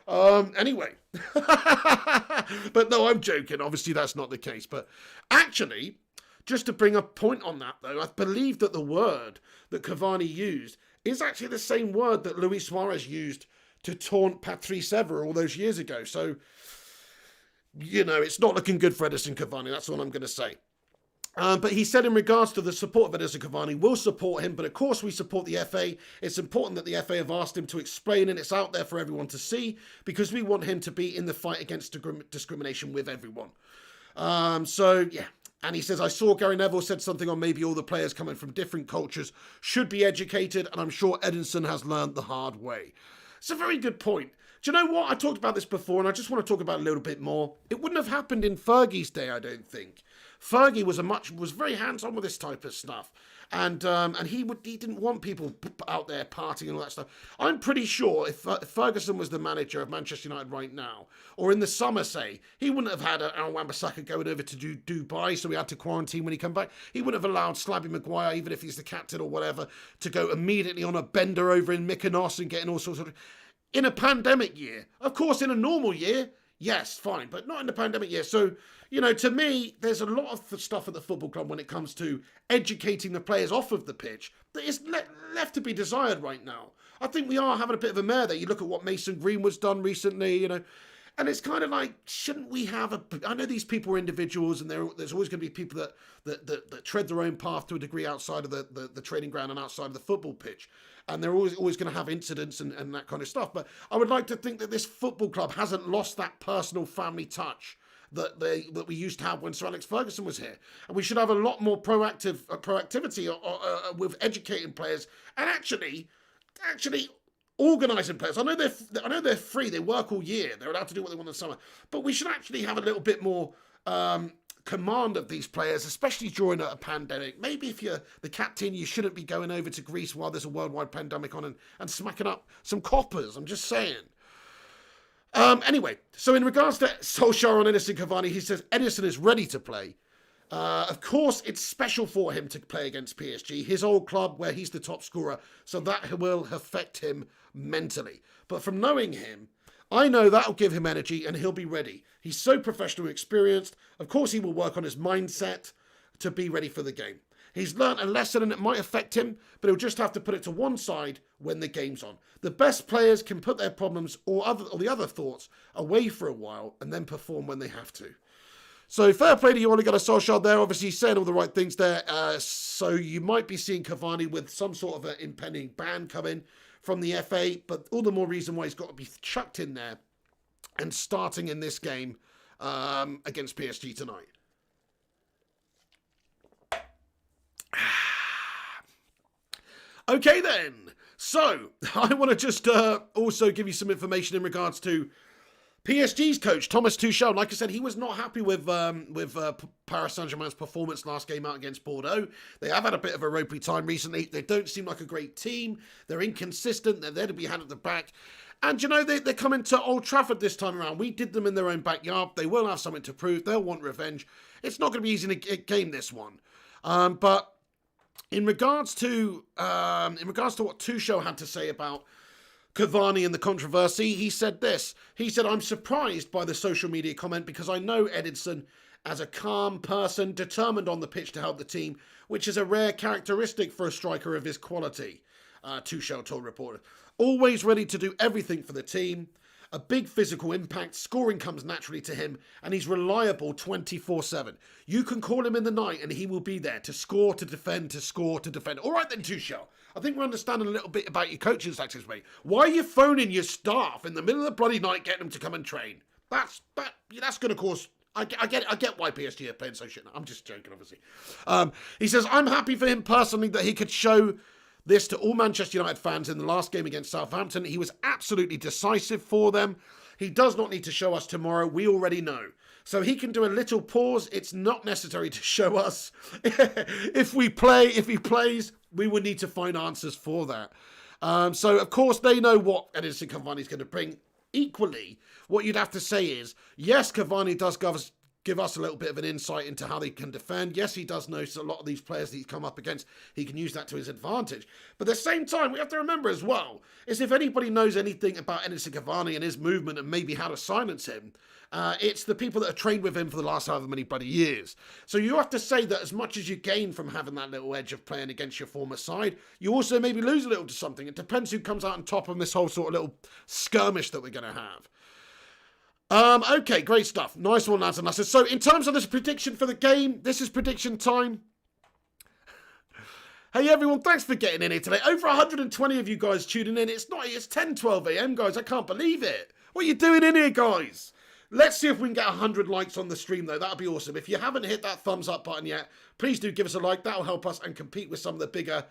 [SPEAKER 1] Anyway. But no, I'm joking. Obviously, that's not the case. But actually, just to bring a point on that, though, I believe that the word that Cavani used is actually the same word that Luis Suarez used to taunt Patrice Evra all those years ago. So, you know, it's not looking good for Edison Cavani. That's all I'm going to say. But he said in regards to the support of Edison Cavani, we'll support him, but of course we support the FA. It's important that the FA have asked him to explain, and it's out there for everyone to see, because we want him to be in the fight against discrimination with everyone. So, yeah. And he says, I saw Gary Neville said something on maybe all the players coming from different cultures should be educated, and I'm sure Edinson has learned the hard way. It's a very good point. Do you know what? I talked about this before, and I just want to talk about it a little bit more. It wouldn't have happened in Fergie's day, I don't think. Fergie was very hands-on with this type of stuff. And he didn't want people out there partying and all that stuff. I'm pretty sure if Ferguson was the manager of Manchester United right now, or in the summer, say, he wouldn't have had Aaron Wan-Bissaka going over to Dubai, so he had to quarantine when he come back. He wouldn't have allowed Slabby Maguire, even if he's the captain or whatever, to go immediately on a bender over in Mykonos and getting all sorts of... In a pandemic year. Of course, in a normal year, yes, fine, but not in the pandemic year. So, you know, to me, there's a lot of stuff at the football club when it comes to educating the players off of the pitch that is left to be desired right now. I think we are having a bit of a mare there. You look at what Mason Greenwood's done recently, you know, and it's kind of like, shouldn't we have I know these people are individuals, and there's always going to be people that tread their own path to a degree outside of the training ground and outside of the football pitch. And they're always going to have incidents and that kind of stuff. But I would like to think that this football club hasn't lost that personal family touch that we used to have when Sir Alex Ferguson was here. And we should have a lot more proactivity with educating players and actually organising players. I know they're free. They work all year. They're allowed to do what they want in the summer. But we should actually have a little bit more command of these players, especially during a pandemic. Maybe if you're the captain, you shouldn't be going over to Greece while there's a worldwide pandemic on and smacking up some coppers. I'm just saying. Anyway, so in regards to Solskjaer on Edison Cavani, he says Edison is ready to play. Of course, it's special for him to play against PSG, his old club where he's the top scorer, so that will affect him mentally. But from knowing him, I know that'll give him energy and he'll be ready. He's so professional and experienced. Of course, he will work on his mindset to be ready for the game. He's learnt a lesson and it might affect him, but he'll just have to put it to one side when the game's on. The best players can put their problems or the other thoughts away for a while and then perform when they have to. So fair play to you, Ole Gunnar Solskjaer there. Obviously, he's saying all the right things there. So you might be seeing Cavani with some sort of an impending ban coming from the FA, but all the more reason why he's got to be chucked in there and starting in this game against PSG tonight. Okay then, so I want to just also give you some information in regards to PSG's coach, Thomas Tuchel. Like I said, he was not happy with Paris Saint-Germain's performance last game out against Bordeaux. They have had a bit of a ropey time recently. They don't seem like a great team. They're inconsistent. They're there to be had at the back. And, you know, they're coming to Old Trafford this time around. We did them in their own backyard. They will have something to prove. They'll want revenge. It's not going to be easy to game this one. But in regards to what Tuchel had to say about Cavani and the controversy, he said this. He said, I'm surprised by the social media comment because I know Edinson as a calm person, determined on the pitch to help the team, which is a rare characteristic for a striker of his quality, Tuchel told reporters. Always ready to do everything for the team. A big physical impact, scoring comes naturally to him, and he's reliable 24/7. You can call him in the night and he will be there to score, to defend, to score, to defend. All right then, Tuchel. I think we're understanding a little bit about your coaching tactics, mate. Why are you phoning your staff in the middle of the bloody night getting them to come and train? That's going to cause... I get why PSG are playing so shit. I'm just joking, obviously. He says, I'm happy for him personally that he could show this to all Manchester United fans in the last game against Southampton. He was absolutely decisive for them. He does not need to show us tomorrow. We already know. So he can do a little pause. It's not necessary to show us. If he plays, we would need to find answers for that. So, of course, they know what Edinson Cavani's going to bring. Equally, what you'd have to say is, yes, Cavani does give us a little bit of an insight into how they can defend. Yes, he does know a lot of these players that he's come up against. He can use that to his advantage. But at the same time, we have to remember as well, is if anybody knows anything about Edinson Cavani and his movement and maybe how to silence him, it's the people that have trained with him for the last however many bloody years. So you have to say that as much as you gain from having that little edge of playing against your former side, you also maybe lose a little to something. It depends who comes out on top of this whole sort of little skirmish that we're going to have. Okay, great stuff. Nice one, lads and lasses. So in terms of this prediction for the game, this is prediction time. Hey everyone, thanks for getting in here today. Over 120 of you guys tuning in. It's 10:12 a.m. guys. I can't believe it. What are you doing in here, guys? Let's see if we can get 100 likes on the stream, though. That'd be awesome. If you haven't hit that thumbs up button yet, please do give us a like. That'll help us and compete with some of the bigger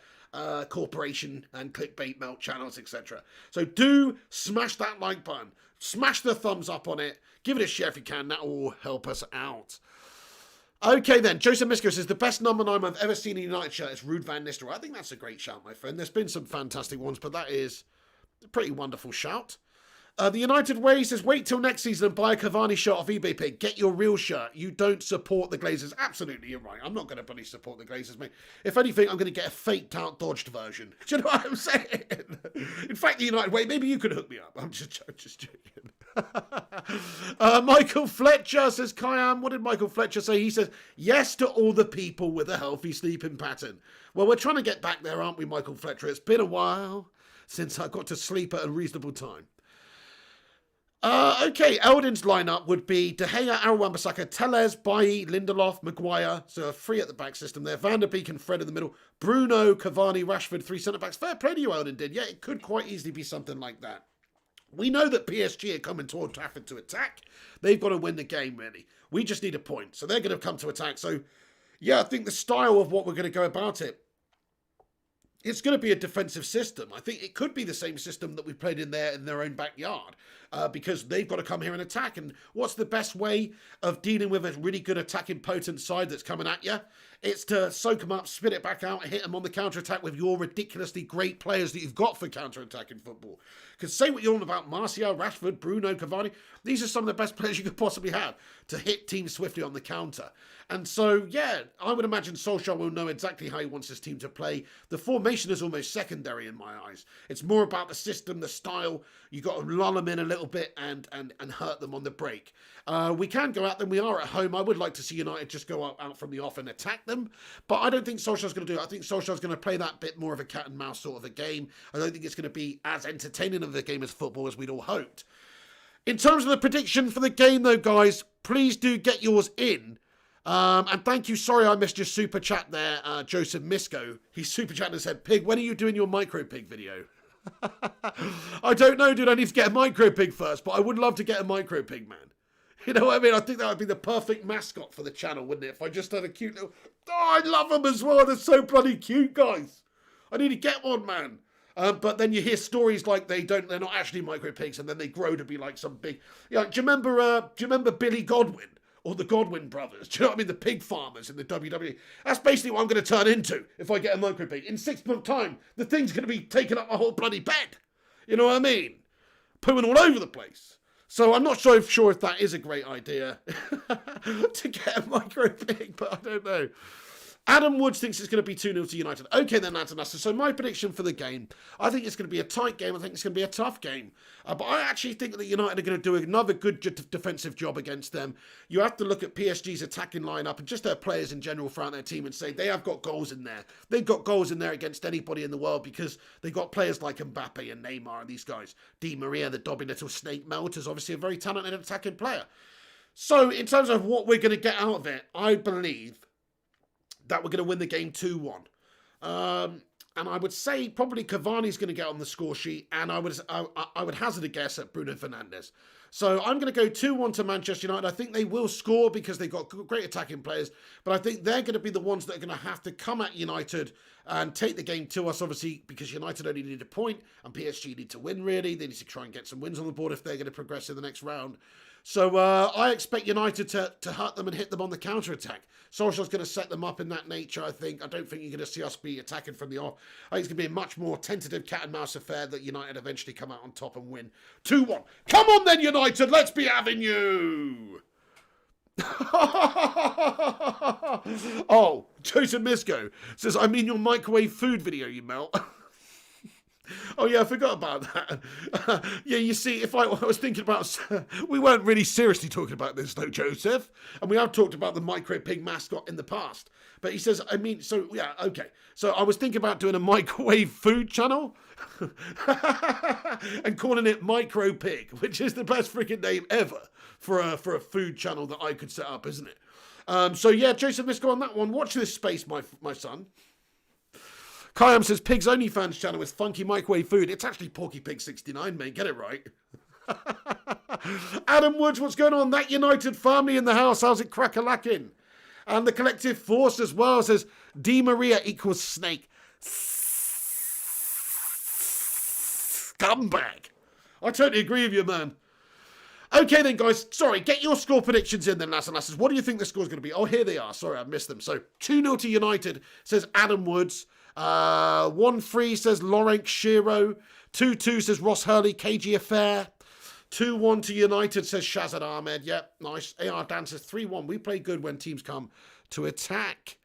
[SPEAKER 1] corporation and clickbait melt channels, etc. So do smash that like button. Smash the thumbs up on it. Give it a share if you can. That will help us out. Okay then, Joseph Misko says, the best number 9 I've ever seen in a United shirt is Ruud van Nistelrooy. I think that's a great shout, my friend. There's been some fantastic ones, but that is a pretty wonderful shout. The United Way says, wait till next season and buy a Cavani shirt off eBay Pig. Get your real shirt. You don't support the Glazers. Absolutely, you're right. I'm not going to bloody support the Glazers, mate. If anything, I'm going to get a faked out, dodged version. Do you know what I'm saying? In fact, the United Way, maybe you could hook me up. I'm just joking. Michael Fletcher says, Kayam, what did Michael Fletcher say? He says, yes to all the people with a healthy sleeping pattern. Well, we're trying to get back there, aren't we, Michael Fletcher? It's been a while since I got to sleep at a reasonable time. Okay, Eldon's lineup would be De Gea, Wan-Bissaka, Telles, Bailly, Lindelof, Maguire, so a 3 at the back system there. Van der Beek and Fred in the middle. Bruno, Cavani, Rashford, 3 centre-backs. Fair play to you, Eldon did. Yeah, it could quite easily be something like that. We know that PSG are coming to Old Trafford to attack. They've got to win the game, really. We just need a point. So they're going to come to attack. So, yeah, I think the style of what we're going to go about it, it's going to be a defensive system. I think it could be the same system that we played in their own backyard because they've got to come here and attack. And what's the best way of dealing with a really good attacking potent side that's coming at you? It's to soak them up, spit it back out, and hit them on the counter-attack with your ridiculously great players that you've got for counter-attacking football. Because say what you're on about Martial, Rashford, Bruno, Cavani, these are some of the best players you could possibly have to hit teams swiftly on the counter. And so, yeah, I would imagine Solskjaer will know exactly how he wants his team to play. The formation is almost secondary in my eyes. It's more about the system, the style. You got to lull them in a little bit and hurt them on the break. We can go at them. We are at home. I would like to see United just go out from the off and attack them. But I don't think Solskjaer's going to do it. I think Solskjaer's going to play that bit more of a cat and mouse sort of a game. I don't think it's going to be as entertaining of a game as football as we'd all hoped. In terms of the prediction for the game, though, guys, please do get yours in. And thank you. Sorry I missed your super chat there, Joseph Misko. He's super chatting and said, Pig, when are you doing your micro pig video? I don't know, dude. I need to get a micro pig first, but I would love to get a micro pig, man. You know what I mean? I think that would be the perfect mascot for the channel, wouldn't it? If I just had a cute little... Oh, I love them as well. They're so bloody cute, guys. I need to get one, man. But then you hear stories like they're not actually micro pigs, and then they grow to be like some big... You know, do you remember Billy Godwin? Or the Godwin brothers. Do you know what I mean? The pig farmers in the WWE. That's basically what I'm going to turn into if I get a micro pig. In 6 months' time, the thing's going to be taking up my whole bloody bed. You know what I mean? Pooing all over the place. So I'm not sure if that is a great idea to get a micro pig, but I don't know. Adam Woods thinks it's going to be 2-0 to United. Okay then, lads and lasses. So my prediction for the game, I think it's going to be a tight game. I think it's going to be a tough game. But I actually think that United are going to do another good defensive job against them. You have to look at PSG's attacking lineup and just their players in general throughout their team and say they have got goals in there. They've got goals in there against anybody in the world because they've got players like Mbappe and Neymar and these guys. Di Maria, the dobby little snake melt, is obviously a very talented attacking player. So in terms of what we're going to get out of it, I believe that we're going to win the game 2-1. And I would say probably Cavani's going to get on the score sheet, and I would hazard a guess at Bruno Fernandes. So I'm going to go 2-1 to Manchester United. I think they will score because they've got great attacking players, but I think they're going to be the ones that are going to have to come at United and take the game to us, obviously, because United only need a point, and PSG need to win, really. They need to try and get some wins on the board if they're going to progress in the next round. So I expect United to hurt them and hit them on the counter-attack. Solskjaer's going to set them up in that nature, I think. I don't think you're going to see us be attacking from the off. I think it's going to be a much more tentative cat-and-mouse affair that United eventually come out on top and win 2-1. Come on then, United, let's be having you! Oh, Joseph Misco says, I mean your microwave food video, you melt. Oh, yeah, I forgot about that. Yeah, you see, I was thinking about... We weren't really seriously talking about this, though, Joseph. And we have talked about the Micro Pig mascot in the past. But he says, I mean, so, yeah, okay. So I was thinking about doing a microwave food channel and calling it Micro Pig, which is the best freaking name ever for a food channel that I could set up, isn't it? So, yeah, Joseph, let's go on that one. Watch this space, my son. Kayam says, Pig's OnlyFans channel is funky microwave food. It's actually Porky Pig 69, mate. Get it right. Adam Woods, what's going on? That United family in the house. How's it crack-a-lacking? And the collective force as well says, Di Maria equals snake. Scumbag. I totally agree with you, man. Okay then, guys. Sorry, get your score predictions in then, lads and lasses. What do you think the score's going to be? Oh, here they are. Sorry, I missed them. So, 2-0 to United, says Adam Woods. 1-3 says Laurent Shiro. 2-2 says Ross Hurley, KG Affair. 2-1 to United, says Shazad Ahmed. Yep, nice. AR Dan says 3-1. We play good when teams come to attack.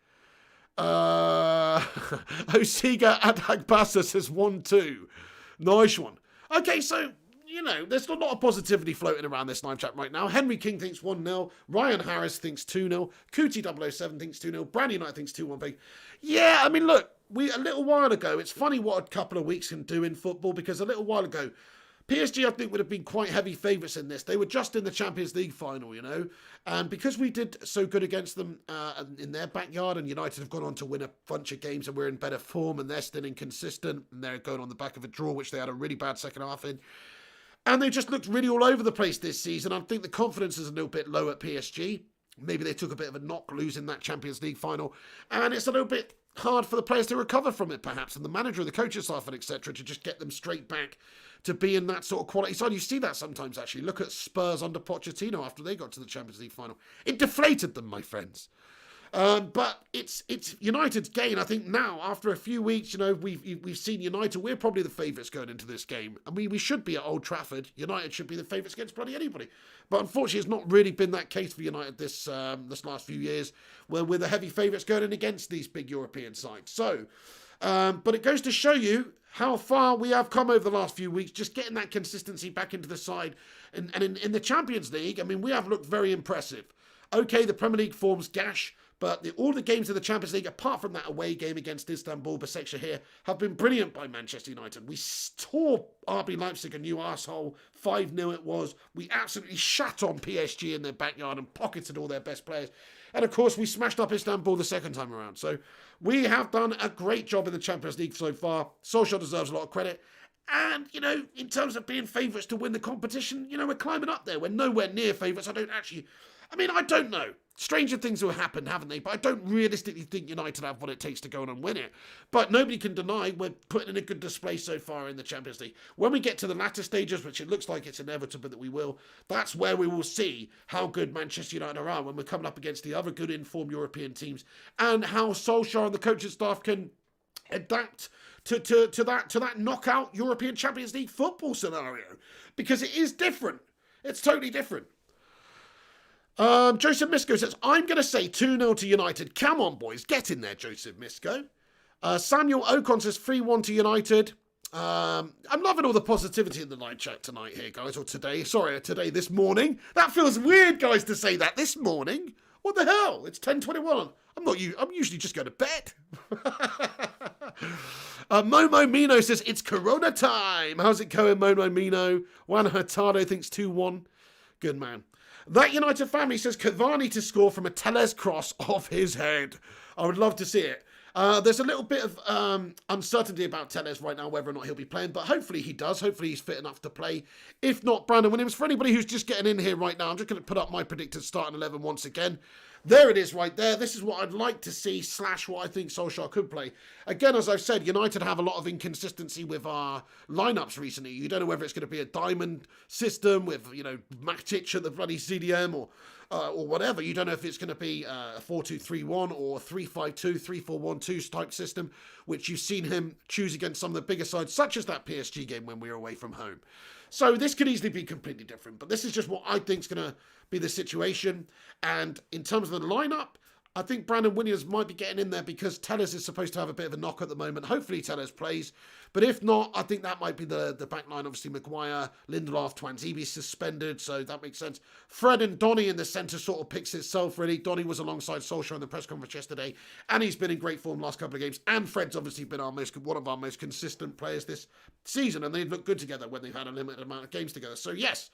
[SPEAKER 1] Osiga Adagbasa says 1-2. Nice one. Okay, so, you know, there's a lot of positivity floating around this live chat right now. Henry King thinks 1-0. Ryan Harris thinks 2-0. Cootie007 thinks 2-0. Brandy Knight thinks 2-1. Yeah, I mean, look, a little while ago, it's funny what a couple of weeks can do in football, because a little while ago, PSG, I think, would have been quite heavy favourites in this. They were just in the Champions League final, you know. And because we did so good against them in their backyard, and United have gone on to win a bunch of games and we're in better form, and they're still inconsistent, and they're going on the back of a draw, which they had a really bad second half in. And they just looked really all over the place this season. I think the confidence is a little bit low at PSG. Maybe they took a bit of a knock losing that Champions League final. And it's a little bit hard for the players to recover from it, perhaps, and the manager, the coaching staff, and etc., to just get them straight back to being that sort of quality side. You see that sometimes, actually. Look at Spurs under Pochettino after they got to the Champions League final. It deflated them, my friends. But it's United's gain. I think now, after a few weeks, you know, we've seen United. We're probably the favourites going into this game. I mean, we should be at Old Trafford. United should be the favourites against bloody anybody. But unfortunately, it's not really been that case for United this last few years, where we're the heavy favourites going in against these big European sides. So, but it goes to show you how far we have come over the last few weeks, just getting that consistency back into the side. And in the Champions League, I mean, we have looked very impressive. Okay, the Premier League form's gash, but all the games of the Champions League, apart from that away game against Istanbul, Başakşehir, have been brilliant by Manchester United. We tore RB Leipzig a new arsehole. 5-0 it was. We absolutely shat on PSG in their backyard and pocketed all their best players. And, of course, we smashed up Istanbul the second time around. So we have done a great job in the Champions League so far. Solskjaer deserves a lot of credit. And, you know, in terms of being favourites to win the competition, you know, we're climbing up there. We're nowhere near favourites. I don't know. Stranger things have happened, haven't they? But I don't realistically think United have what it takes to go on and win it. But nobody can deny we're putting in a good display so far in the Champions League. When we get to the latter stages, which it looks like it's inevitable that we will, that's where we will see how good Manchester United are when we're coming up against the other good informed European teams, and how Solskjaer and the coaching staff can adapt to that knockout European Champions League football scenario. Because it is different. It's totally different. Joseph Misco says, I'm going to say 2-0 to United. Come on, boys. Get in there, Joseph Misco. Samuel Ocon says 3-1 to United. I'm loving all the positivity in the live chat tonight here, guys, or today. Sorry, today, this morning. That feels weird, guys, to say that this morning. What the hell? It's 10:21. I'm usually just going to bed. Momo Mino says, it's Corona time. How's it going, Momo Mino? Juan Hurtado thinks 2-1. Good man. That United family says Cavani to score from a Telles cross off his head. I would love to see it. There's a little bit of uncertainty about Telles right now, whether or not he'll be playing, but hopefully he does. Hopefully he's fit enough to play. If not, Brandon Williams. For anybody who's just getting in here right now, I'm just going to put up my predicted starting 11 once again. There it is right there. This is what I'd like to see / what I think Solskjaer could play. Again, as I've said, United have a lot of inconsistency with our lineups recently. You don't know whether it's going to be a diamond system with, Matic at the bloody CDM or whatever. You don't know if it's going to be a 4-2-3-1 or 3-5-2, 3-4-1-2 type system, which you've seen him choose against some of the bigger sides, such as that PSG game when we were away from home. So this could easily be completely different, but this is just what I think is going to be the situation. And in terms of the lineup, I think Brandon Williams might be getting in there because Tellers is supposed to have a bit of a knock at the moment. Hopefully Tellers plays. But if not, I think that might be the back line. Obviously, Maguire, Lindelof, Twanzebe suspended, so that makes sense. Fred and Donny in the centre sort of picks itself, really. Donny was alongside Solskjaer in the press conference yesterday, and he's been in great form last couple of games. And Fred's obviously been one of our most consistent players this season, and they've looked good together when they've had a limited amount of games together. So, yes,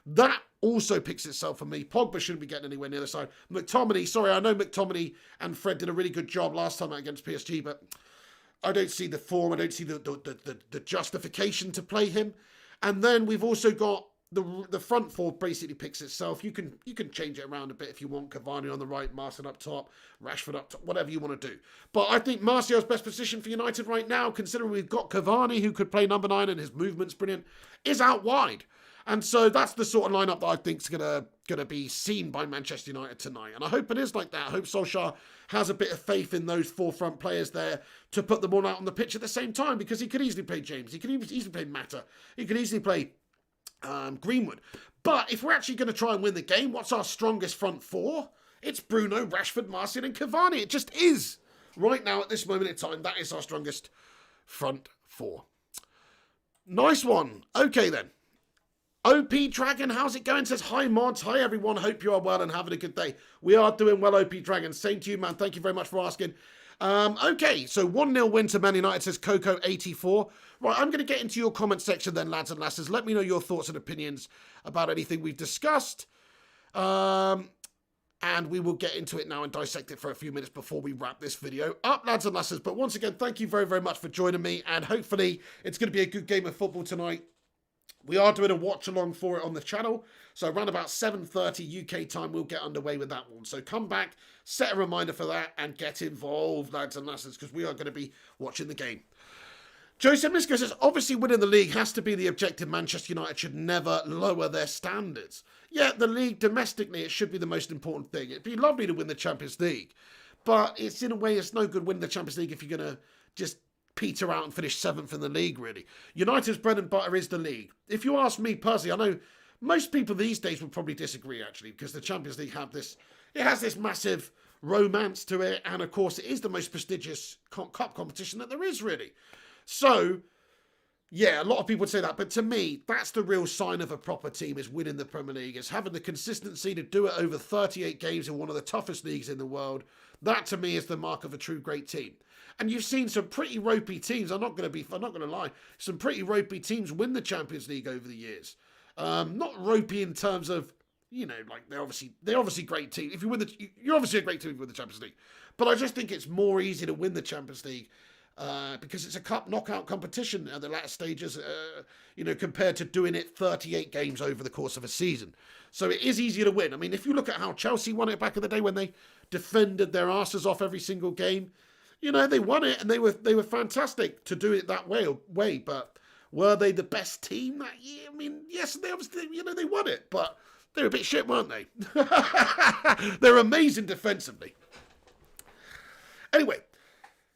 [SPEAKER 1] that also picks itself for me. Pogba shouldn't be getting anywhere near the side. McTominay, sorry, I know McTominay and Fred did a really good job last time out against PSG, but I don't see the form. I don't see the justification to play him. And then we've also got the front four basically picks itself. You can change it around a bit if you want. Cavani on the right, Martin up top, Rashford up top, whatever you want to do. But I think Martial's best position for United right now, considering we've got Cavani, who could play number 9 and his movement's brilliant, is out wide. And so that's the sort of lineup that I think is gonna be seen by Manchester United tonight. And I hope it is like that. I hope Solskjaer has a bit of faith in those forefront players there to put them all out on the pitch at the same time, because he could easily play James. He could easily play Mata. He could easily play Greenwood. But if we're actually going to try and win the game, what's our strongest front four? It's Bruno, Rashford, Martial and Cavani. It just is. Right now, at this moment in time, that is our strongest front four. Nice one. Okay, then. OP Dragon, how's it going? Says, hi mods, hi everyone, hope you are well and having a good day. We are doing well, OP Dragon. Same to you, man. Thank you very much for asking. Okay, so 1-0 win to Man United, says Coco84. Right, I'm going to get into your comment section then, lads and lasses. Let me know your thoughts and opinions about anything we've discussed. And we will get into it now and dissect it for a few minutes before we wrap this video up, lads and lasses. But once again, thank you very, very much for joining me. And hopefully it's going to be a good game of football tonight. We are doing a watch along for it on the channel. So around about 7:30 UK time, we'll get underway with that one. So come back, set a reminder for that and get involved, lads and lasses, because we are going to be watching the game. Joseph Misko says, obviously winning the league has to be the objective. Manchester United should never lower their standards. Yeah, the league domestically, it should be the most important thing. It'd be lovely to win the Champions League. But it's in a way, it's no good winning the Champions League if you're going to just peter out and finish 7th in the league, really. United's bread and butter is the league. If you ask me personally, I know most people these days would probably disagree, actually, because the Champions League has this massive romance to it, and of course it is the most prestigious cup competition that there is, really. So, yeah, a lot of people would say that, but to me, that's the real sign of a proper team, is winning the Premier League, is having the consistency to do it over 38 games in one of the toughest leagues in the world. That, to me, is the mark of a true great team. And you've seen some pretty ropey teams, I'm not going to lie, some pretty ropey teams win the Champions League over the years. Not ropey in terms of, like they're obviously great team. If you win you're obviously a great team if you win the Champions League. But I just think it's more easy to win the Champions League because it's a cup knockout competition at the latter stages, compared to doing it 38 games over the course of a season. So it is easier to win. I mean, if you look at how Chelsea won it back in the day when they defended their asses off every single game, they won it and they were fantastic to do it that way. But were they the best team that year? I mean, yes, they obviously, they won it, but they were a bit shit, weren't they? They're amazing defensively. Anyway,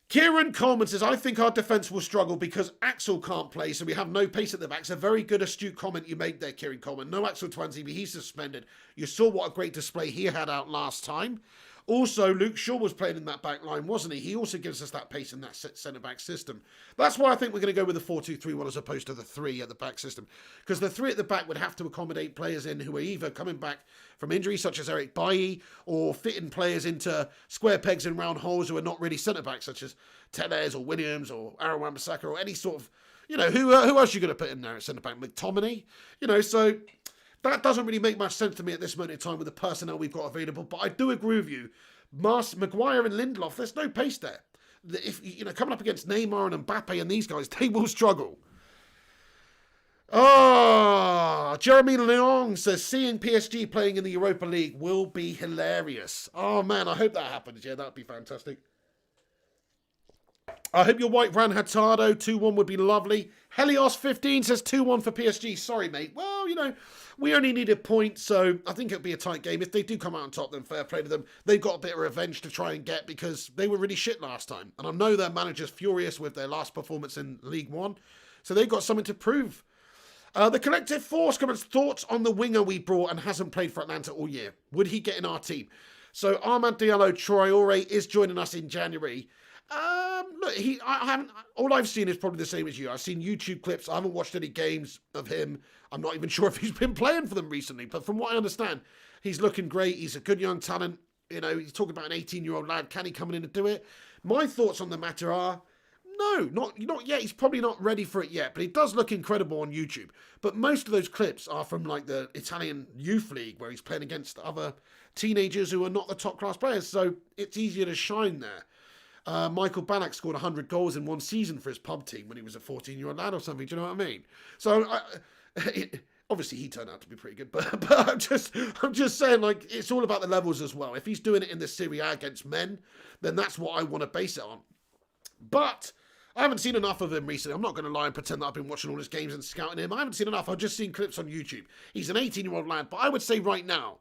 [SPEAKER 1] Kieran Coleman says, I think our defence will struggle because Axel can't play, so we have no pace at the back. It's a very good, astute comment you made there, Kieran Coleman. No Axel Twanzebe, he's suspended. You saw what a great display he had out last time. Also, Luke Shaw was playing in that back line, wasn't he? He also gives us that pace in that centre-back system. That's why I think we're going to go with the 4-2-3-1 as opposed to the 3 at the back system. Because the 3 at the back would have to accommodate players in who are either coming back from injury, such as Eric Bailly, or fitting players into square pegs and round holes who are not really centre-backs, such as Tellez or Williams or Aaron Wan-Bissaka or any sort of, who else are you going to put in there at centre-back? McTominay? So that doesn't really make much sense to me at this moment in time with the personnel we've got available. But I do agree with you. Maguire and Lindelof, there's no pace there. If coming up against Neymar and Mbappe and these guys, they will struggle. Oh, Jeremy Leong says seeing PSG playing in the Europa League will be hilarious. Oh man, I hope that happens. Yeah, that'd be fantastic. I hope your white Ran Hatado 2-1 would be lovely. Helios15 says 2-1 for PSG. Sorry, mate. Well, we only need a point, so I think it'll be a tight game. If they do come out on top, then fair play to them. They've got a bit of revenge to try and get because they were really shit last time. And I know their manager's furious with their last performance in League One. So they've got something to prove. The Collective Force comments, thoughts on the winger we brought and hasn't played for Atlanta all year. Would he get in our team? So Armand Diallo Traore is joining us in January. Look, I haven't. All I've seen is probably the same as you. I've seen YouTube clips. I haven't watched any games of him. I'm not even sure if he's been playing for them recently. But from what I understand, he's looking great. He's a good young talent. He's talking about an 18-year-old lad. Can he come in and do it? My thoughts on the matter are, no, not yet. He's probably not ready for it yet. But he does look incredible on YouTube. But most of those clips are from like the Italian Youth League, where he's playing against other teenagers who are not the top class players. So it's easier to shine there. Michael Ballack scored 100 goals in one season for his pub team when he was a 14-year-old lad or something. Do you know what I mean? So obviously he turned out to be pretty good, but I'm just saying, like, it's all about the levels as well. If he's doing it in the Serie A against men, then that's what I want to base it on. But I haven't seen enough of him recently. I'm not going to lie and pretend that I've been watching all his games and scouting him. I haven't seen enough. I've just seen clips on YouTube. He's an 18-year-old lad, but I would say right now,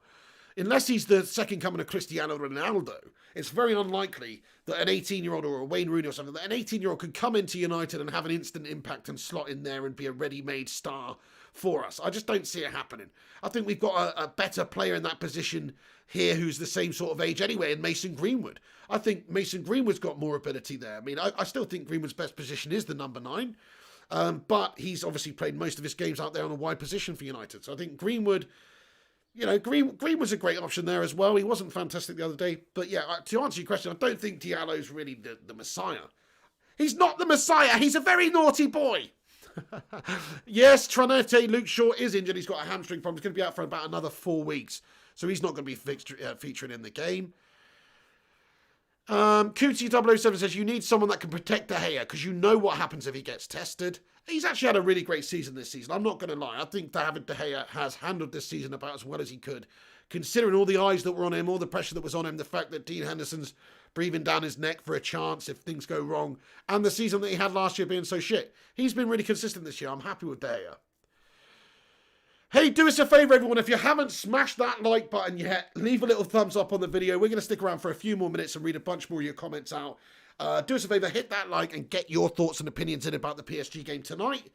[SPEAKER 1] unless he's the second coming of Cristiano Ronaldo, it's very unlikely that an 18-year-old or a Wayne Rooney or something, that an 18-year-old could come into United and have an instant impact and slot in there and be a ready-made star for us. I just don't see it happening. I think we've got a better player in that position here who's the same sort of age anyway in Mason Greenwood. I think Mason Greenwood's got more ability there. I mean, I still think Greenwood's best position is the number 9. But he's obviously played most of his games out there on a wide position for United. So I think Greenwood... Green was a great option there as well. He wasn't fantastic the other day. But yeah, to answer your question, I don't think Diallo's really the Messiah. He's not the Messiah. He's a very naughty boy. Yes, Tranete, Luke Shaw is injured. He's got a hamstring problem. He's going to be out for about another 4 weeks. So he's not going to be featuring in the game. QT007 says, you need someone that can protect De Gea because you know what happens if he gets tested. He's actually had a really great season this season. I'm not going to lie. I think David De Gea has handled this season about as well as he could, considering all the eyes that were on him, all the pressure that was on him, the fact that Dean Henderson's breathing down his neck for a chance if things go wrong, and the season that he had last year being so shit. He's been really consistent this year. I'm happy with De Gea. Hey, do us a favour, everyone. If you haven't smashed that like button yet, leave a little thumbs up on the video. We're going to stick around for a few more minutes and read a bunch more of your comments out. Do us a favour, hit that like and get your thoughts and opinions in about the PSG game tonight.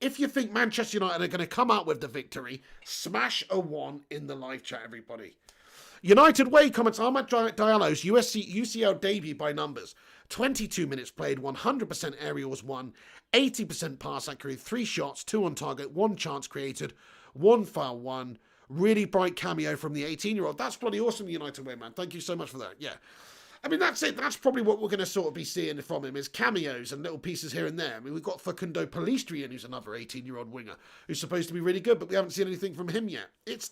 [SPEAKER 1] If you think Manchester United are going to come out with the victory, smash a 1 in the live chat, everybody. United Way comments, Ahmad Diallo's UCL debut by numbers. 22 minutes played, 100% aerials won, 80% pass accuracy, 3 shots, 2 on target, 1 chance created, 1 foul won. Really bright cameo from the 18-year-old. That's bloody awesome, United Way, man. Thank you so much for that. Yeah. I mean, that's it. That's probably what we're going to sort of be seeing from him is cameos and little pieces here and there. I mean, we've got Facundo Pellistri in, who's another 18-year-old winger, who's supposed to be really good, but we haven't seen anything from him yet. It's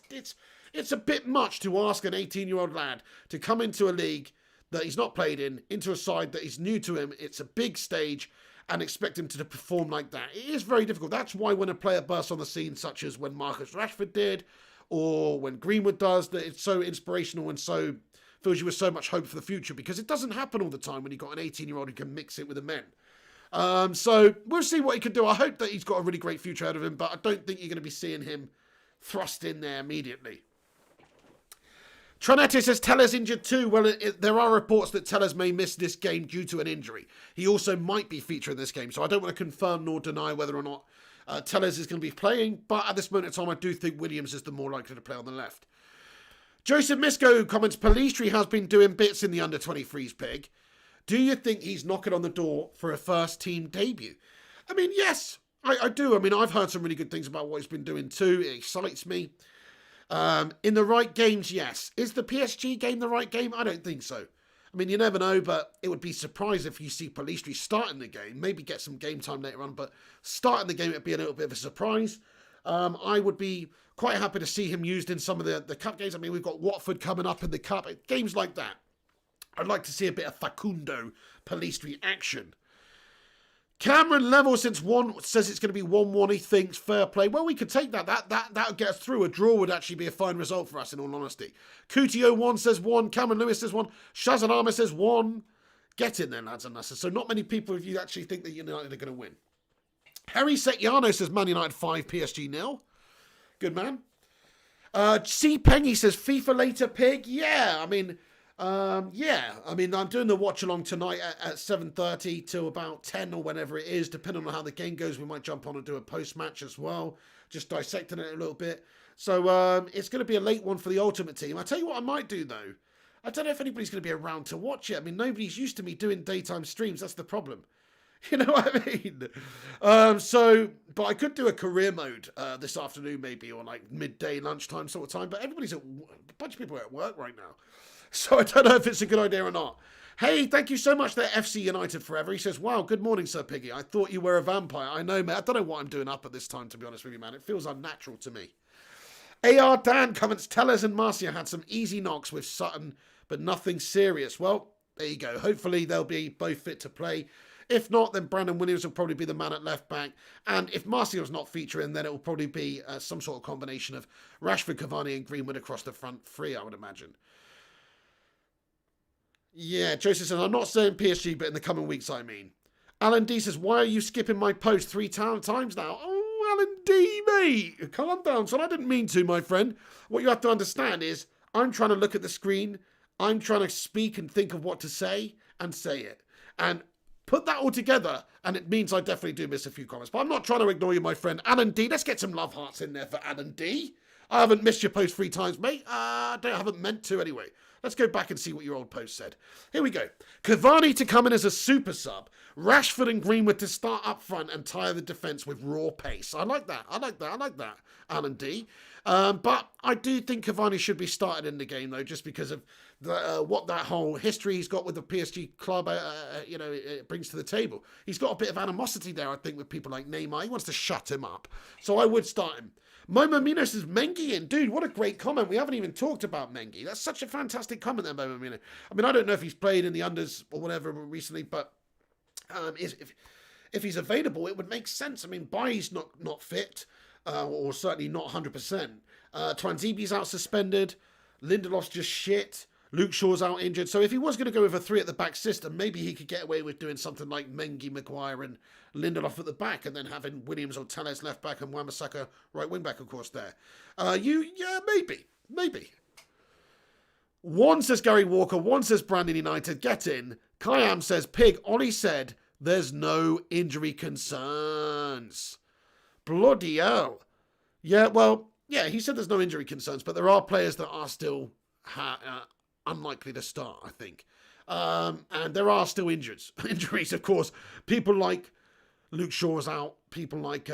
[SPEAKER 1] a bit much to ask an 18-year-old lad to come into a league that he's not played in, into a side that is new to him. It's a big stage, and expect him to perform like that. It is very difficult. That's why when a player bursts on the scene, such as when Marcus Rashford did, or when Greenwood does, that it's so inspirational and so fills you with so much hope for the future, because it doesn't happen all the time when you've got an 18-year-old who can mix it with the men. So we'll see what he can do. I hope that he's got a really great future ahead of him, but I don't think you're going to be seeing him thrust in there immediately. Tranete says Teller's injured too. Well, there are reports that Tellers may miss this game due to an injury. He also might be featuring this game, so I don't want to confirm nor deny whether or not Tellers is going to be playing, but at this moment in time, I do think Williams is the more likely to play on the left. Joseph Misko comments, Pellistri has been doing bits in the under-23s, Pig. Do you think he's knocking on the door for a first-team debut? I mean, yes, I do. I mean, I've heard some really good things about what he's been doing too. It excites me. In the right games, yes. Is the PSG game the right game? I don't think so. I mean, you never know, but it would be surprised if you see Pellistri starting the game. Maybe get some game time later on, but starting the game, it'd be a little bit of a surprise. I would be quite happy to see him used in some of the cup games. I mean, we've got Watford coming up in the cup. Games like that. I'd like to see a bit of Facundo Pellistri action. Cameron Level says it's going to be 1-1. He thinks fair play. Well, we could take that. That would get us through. A draw would actually be a fine result for us, in all honesty. Cootie01 says 1. Cameron Lewis says 1. Shazanama says 1. Get in there, lads and lasses. So not many people, if you actually think that United are going to win. Harry Setyano says Man United 5, PSG 0. Good man. C. Pengy says FIFA later, pig. Yeah, I mean, I'm doing the watch along tonight at 7:30 till about 10 or whenever it is, depending on how the game goes. We might jump on and do a post match as well, just dissecting it a little bit. So it's going to be a late one for the Ultimate Team. I tell you what, I might do though. I don't know if anybody's going to be around to watch it. I mean, nobody's used to me doing daytime streams. That's the problem. You know what I mean? But I could do a career mode this afternoon maybe, or like midday, lunchtime sort of time. But a bunch of people are at work right now. So I don't know if it's a good idea or not. Hey, thank you so much there, FC United Forever. He says, wow, good morning, Sir Piggy. I thought you were a vampire. I know, man. I don't know what I'm doing up at this time, to be honest with you, man. It feels unnatural to me. AR Dan comments, Tellez and Marcia had some easy knocks with Sutton, but nothing serious. Well, there you go. Hopefully they'll be both fit to play. If not, then Brandon Williams will probably be the man at left back. And if Marcial's not featuring, then it will probably be some sort of combination of Rashford, Cavani and Greenwood across the front three, I would imagine. Yeah, Joseph says, I'm not saying PSG, but in the coming weeks, I mean. Alan D says, why are you skipping my post 3 times now? Oh, Alan D, mate. Calm down, son. I didn't mean to, my friend. What you have to understand is I'm trying to look at the screen. I'm trying to speak and think of what to say and say it. And put that all together, and it means I definitely do miss a few comments. But I'm not trying to ignore you, my friend. Alan D, let's get some love hearts in there for Alan D. I haven't missed your post 3 times, mate. I haven't meant to anyway. Let's go back and see what your old post said. Here we go. Cavani to come in as a super sub. Rashford and Greenwood to start up front and tire the defence with raw pace. I like that, Alan D. But I do think Cavani should be started in the game, though, just because of what that whole history he's got with the PSG club, it brings to the table. He's got a bit of animosity there, I think, with people like Neymar. He wants to shut him up. So I would start him. Momo Mino says, Mengi in. Dude, what a great comment. We haven't even talked about Mengi. That's such a fantastic comment there, Momo Mino. I mean, I don't know if he's played in the unders or whatever recently, but if he's available, it would make sense. I mean, Bailly's not fit, or certainly not 100%. Twanzibi's out suspended. Lindelof's just shit. Luke Shaw's out injured. So if he was going to go with a 3 at the back system, maybe he could get away with doing something like Mengi, Maguire and Lindelof at the back, and then having Williams or Tellez left back and Wan-Bissaka right wing back, of course, there. Maybe. One says Gary Walker, one says Brandon United, get in. Kayam says, Pig, Ollie said there's no injury concerns. Bloody hell. Yeah, well, yeah, he said there's no injury concerns, but there are players that are still unlikely to start, I think. And there are still injuries, of course. People like Luke Shaw's out. People like,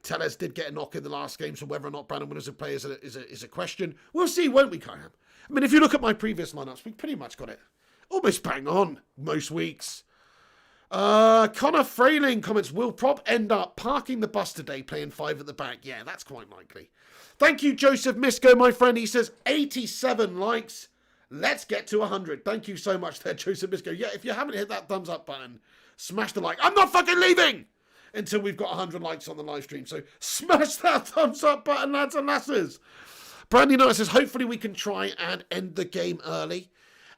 [SPEAKER 1] Tellez did get a knock in the last game, so whether or not Brandon Williams will play is a question. We'll see, won't we, Kayam? I mean, if you look at my previous lineups, we pretty much got it almost bang on most weeks. Connor Frayling comments, will Prop end up parking the bus today, playing 5 at the back? Yeah, that's quite likely. Thank you, Joseph Misko, my friend. He says 87 likes. Let's get to 100. Thank you so much there, Joseph Misko. Yeah, if you haven't hit that thumbs up button, smash the like. I'm not fucking leaving until we've got 100 likes on the live stream. So smash that thumbs up button, lads and lasses. Brandy Knight says, hopefully we can try and end the game early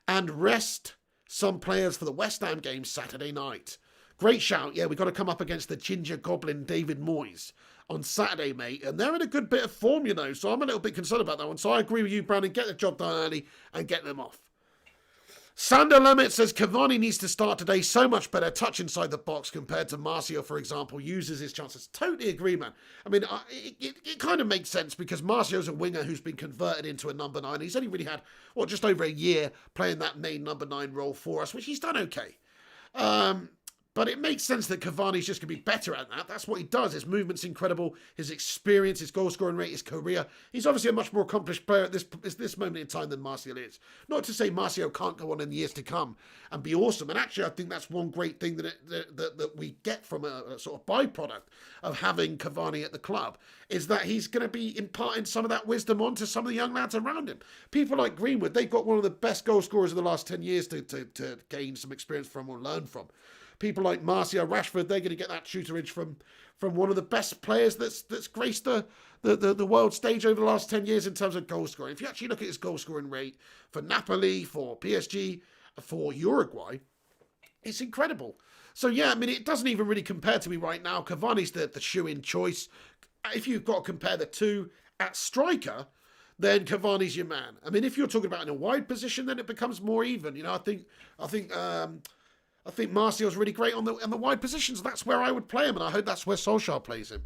[SPEAKER 1] and rest some players for the West Ham game Saturday night. Great shout. Yeah, we've got to come up against the Ginger Goblin David Moyes on Saturday, mate. And they're in a good bit of form, you know. So I'm a little bit concerned about that one. So I agree with you, Brandon. Get the job done early and get them off. Sander Lemmet says Cavani needs to start today. So much better touch inside the box compared to Martial, for example. Uses his chances. Totally agree, man. I mean, it kind of makes sense because Martial's a winger who's been converted into a number 9. He's only really had, just over a year playing that main number 9 role for us, which he's done okay. But it makes sense that Cavani's just going to be better at that. That's what he does. His movement's incredible. His experience, his goal-scoring rate, his career. He's obviously a much more accomplished player at this moment in time than Martial is. Not to say Martial can't go on in the years to come and be awesome. And actually, I think that's one great thing that we get from a sort of byproduct of having Cavani at the club, is that he's going to be imparting some of that wisdom on to some of the young lads around him. People like Greenwood, they've got one of the best goal scorers of the last 10 years to gain some experience from or learn from. people like Martial, Rashford, they're going to get that tutorage from one of the best players that's graced the world stage over the last 10 years in terms of goal scoring. If you actually look at his goal scoring rate for Napoli, for PSG, for Uruguay, it's incredible. So yeah, I mean, it doesn't even really compare to me right now. Cavani's the shoe-in choice. If you've got to compare the two at striker, then Cavani's your man. I mean, if you're talking about in a wide position, then it becomes more even. You know, I think Martial's really great on the wide positions. That's where I would play him, and I hope that's where Solskjaer plays him.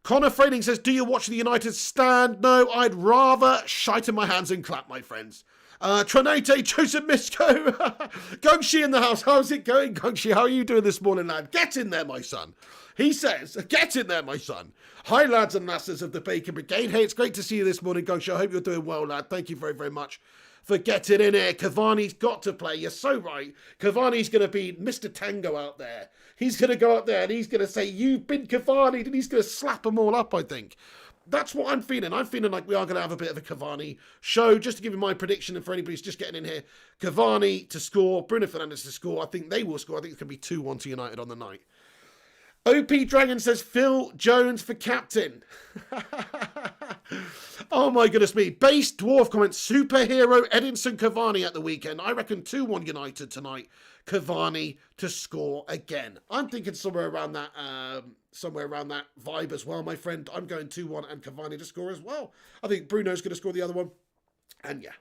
[SPEAKER 1] Connor Frading says, do you watch the United stand? No, I'd rather shite in my hands and clap, my friends. Trinate, Joseph Misco, Gungshi in the house. How's it going, Gungshi? How are you doing this morning, lad? Get in there, my son. He says, get in there, my son. Hi, lads and lasses of the Bacon Brigade. Hey, it's great to see you this morning, Gungshi. I hope you're doing well, lad. Thank you very, very much for getting in here. Cavani's got to play. You're so right. Cavani's going to be Mr. Tango out there. He's going to go out there and he's going to say, you've been Cavani, and he's going to slap them all up, I think. That's what I'm feeling. I'm feeling like we are going to have a bit of a Cavani show. Just to give you my prediction, and for anybody who's just getting in here, Cavani to score, Bruno Fernandes to score. I think they will score. I think it's going to be 2-1 to United on the night. OP Dragon says, Phil Jones for captain. Oh my goodness me. Base Dwarf comments, superhero Edinson Cavani at the weekend. I reckon 2-1 United tonight. Cavani to score again. I'm thinking somewhere around that vibe as well, my friend. I'm going 2-1 and Cavani to score as well. I think Bruno's going to score the other one. And yeah.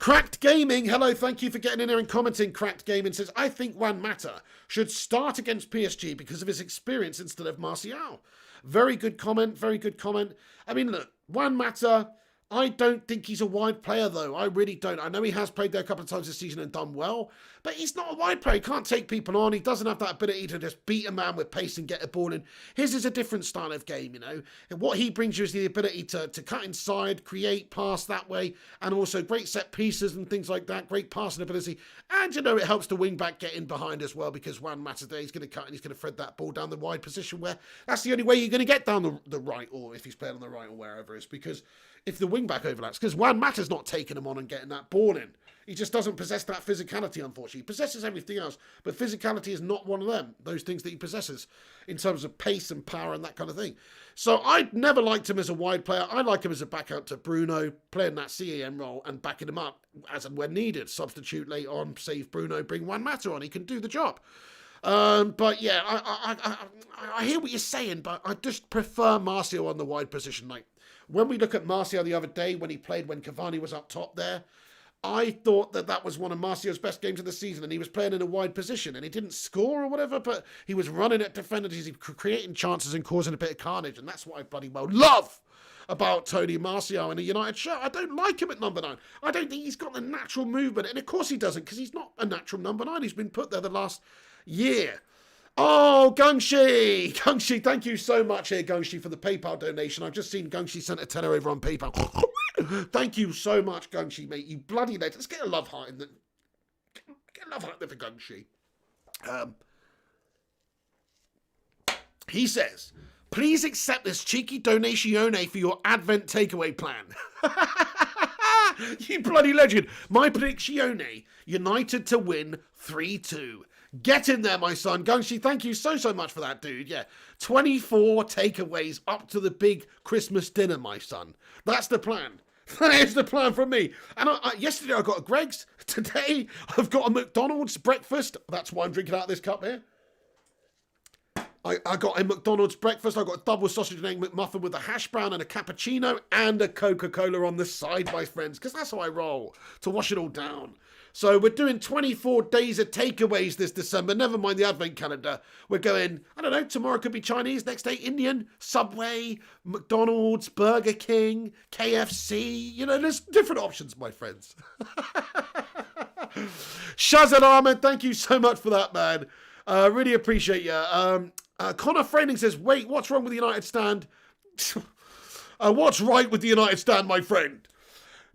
[SPEAKER 1] Cracked Gaming, hello, thank you for getting in here and commenting. Cracked Gaming says, I think Juan Mata should start against PSG because of his experience instead of Martial. Very good comment, very good comment. I mean, look, Juan Mata, I don't think he's a wide player, though. I really don't. I know he has played there a couple of times this season and done well, but he's not a wide player. He can't take people on. He doesn't have that ability to just beat a man with pace and get a ball in. His is a different style of game, you know. And what he brings you is the ability to cut inside, create, pass that way, and also great set pieces and things like that, great passing ability. And, you know, it helps the wing-back get in behind as well because Juan Mata there, he's going to cut and he's going to thread that ball down the wide position where that's the only way you're going to get down the right, or if he's playing on the right or wherever it is, because if the wing-back overlaps, because Juan Mata's not taking him on and getting that ball in. He just doesn't possess that physicality, unfortunately. He possesses everything else, but physicality is not one of them, those things that he possesses in terms of pace and power and that kind of thing. So I never liked him as a wide player. I like him as a back out to Bruno, playing that CAM role and backing him up as and when needed. Substitute late on, save Bruno, bring Juan Mata on. He can do the job. But yeah, I hear what you're saying, but I just prefer Martial on the wide position. Like, when we look at Martial the other day, when he played when Cavani was up top there, I thought that was one of Martial's best games of the season, and he was playing in a wide position, and he didn't score or whatever, but he was running at defenders, he was creating chances and causing a bit of carnage, and that's what I bloody well love about Tony Martial in a United shirt. I don't like him at number 9. I don't think he's got the natural movement, and of course he doesn't, because he's not a natural number 9. He's been put there the last year. Oh, Gungshi! Gungshi, thank you so much here, Gungshi, for the PayPal donation. I've just seen Gungshi sent a tenner over on PayPal. Thank you so much, Gungshi, mate. You bloody legend. Let's get a love heart in the... Get a love heart there for Gungshi. He says, please accept this cheeky donatione for your Advent takeaway plan. You bloody legend. My prediction, United to win 3-2. Get in there, my son. Gungshi, thank you so much for that, dude. Yeah, 24 takeaways up to the big Christmas dinner, my son. That's the plan. That is the plan from me. And yesterday I got a Greg's. Today I've got a McDonald's breakfast. That's why I'm drinking out of this cup here. I got a McDonald's breakfast. I got a double sausage and egg McMuffin with a hash brown and a cappuccino and a Coca-Cola on the side, my friends, because that's how I roll, to wash it all down. So we're doing 24 days of takeaways this December. Never mind the advent calendar. We're going, I don't know, tomorrow could be Chinese, next day Indian, Subway, McDonald's, Burger King, KFC. You know, there's different options, my friends. Shazad Ahmed, thank you so much for that, man. Really appreciate you. Connor Framing says, wait, what's wrong with the United stand? What's right with the United stand, my friend?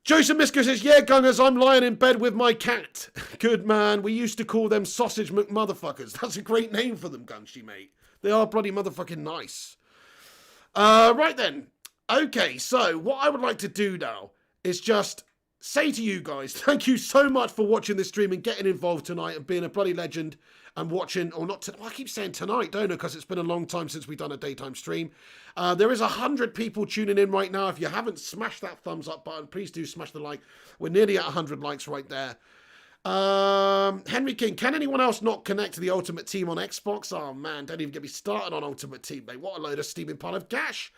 [SPEAKER 1] Joseph Misko says, yeah, Gungers, I'm lying in bed with my cat. Good man. We used to call them sausage McMotherfuckers. That's a great name for them, Gungshi, mate. They are bloody motherfucking nice. Right then. Okay, so what I would like to do now is just say to you guys, thank you so much for watching this stream and getting involved tonight and being a bloody legend and watching, or not, I keep saying tonight, don't I? Because it's been a long time since we've done a daytime stream. There is 100 people tuning in right now. If you haven't smashed that thumbs up button, please do smash the like. We're nearly at 100 likes right there. Henry King, can anyone else not connect to the Ultimate Team on Xbox? Oh man, don't even get me started on Ultimate Team, mate. What a load of steaming pile of gash.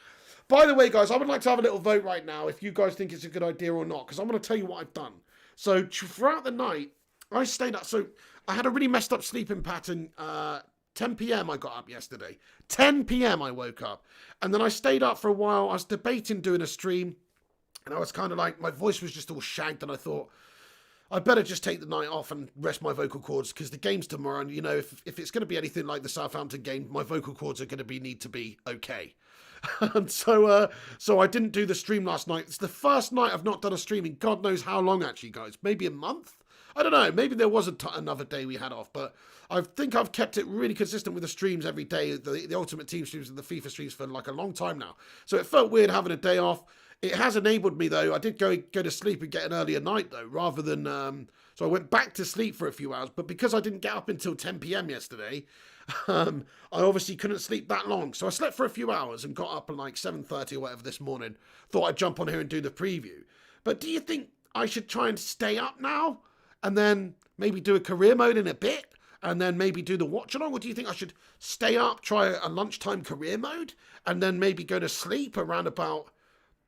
[SPEAKER 1] By the way, guys, I would like to have a little vote right now if you guys think it's a good idea or not, because I'm going to tell you what I've done. So throughout the night, I stayed up. So I had a really messed up sleeping pattern. 10 p.m. I got up yesterday. 10 p.m. I woke up. And then I stayed up for a while. I was debating doing a stream. And I was kind of like, my voice was just all shagged. And I thought, I better just take the night off and rest my vocal cords, because the game's tomorrow. And, you know, if it's going to be anything like the Southampton game, my vocal cords are going to need to be okay. And so I didn't do the stream last night. It's the first night I've not done a stream in God knows how long, actually, guys. Maybe a month? I don't know. Maybe there was another day we had off, but I think I've kept it really consistent with the streams every day, the Ultimate Team streams and the FIFA streams for like a long time now. So it felt weird having a day off. It has enabled me, though. I did go to sleep and get an earlier night, though, rather than... so I went back to sleep for a few hours, but because I didn't get up until 10 p.m. yesterday, I obviously couldn't sleep that long. So I slept for a few hours and got up at like 7:30 or whatever this morning. Thought I'd jump on here and do the preview. But do you think I should try and stay up now and then maybe do a career mode in a bit and then maybe do the watch along? Or do you think I should stay up, try a lunchtime career mode and then maybe go to sleep around about,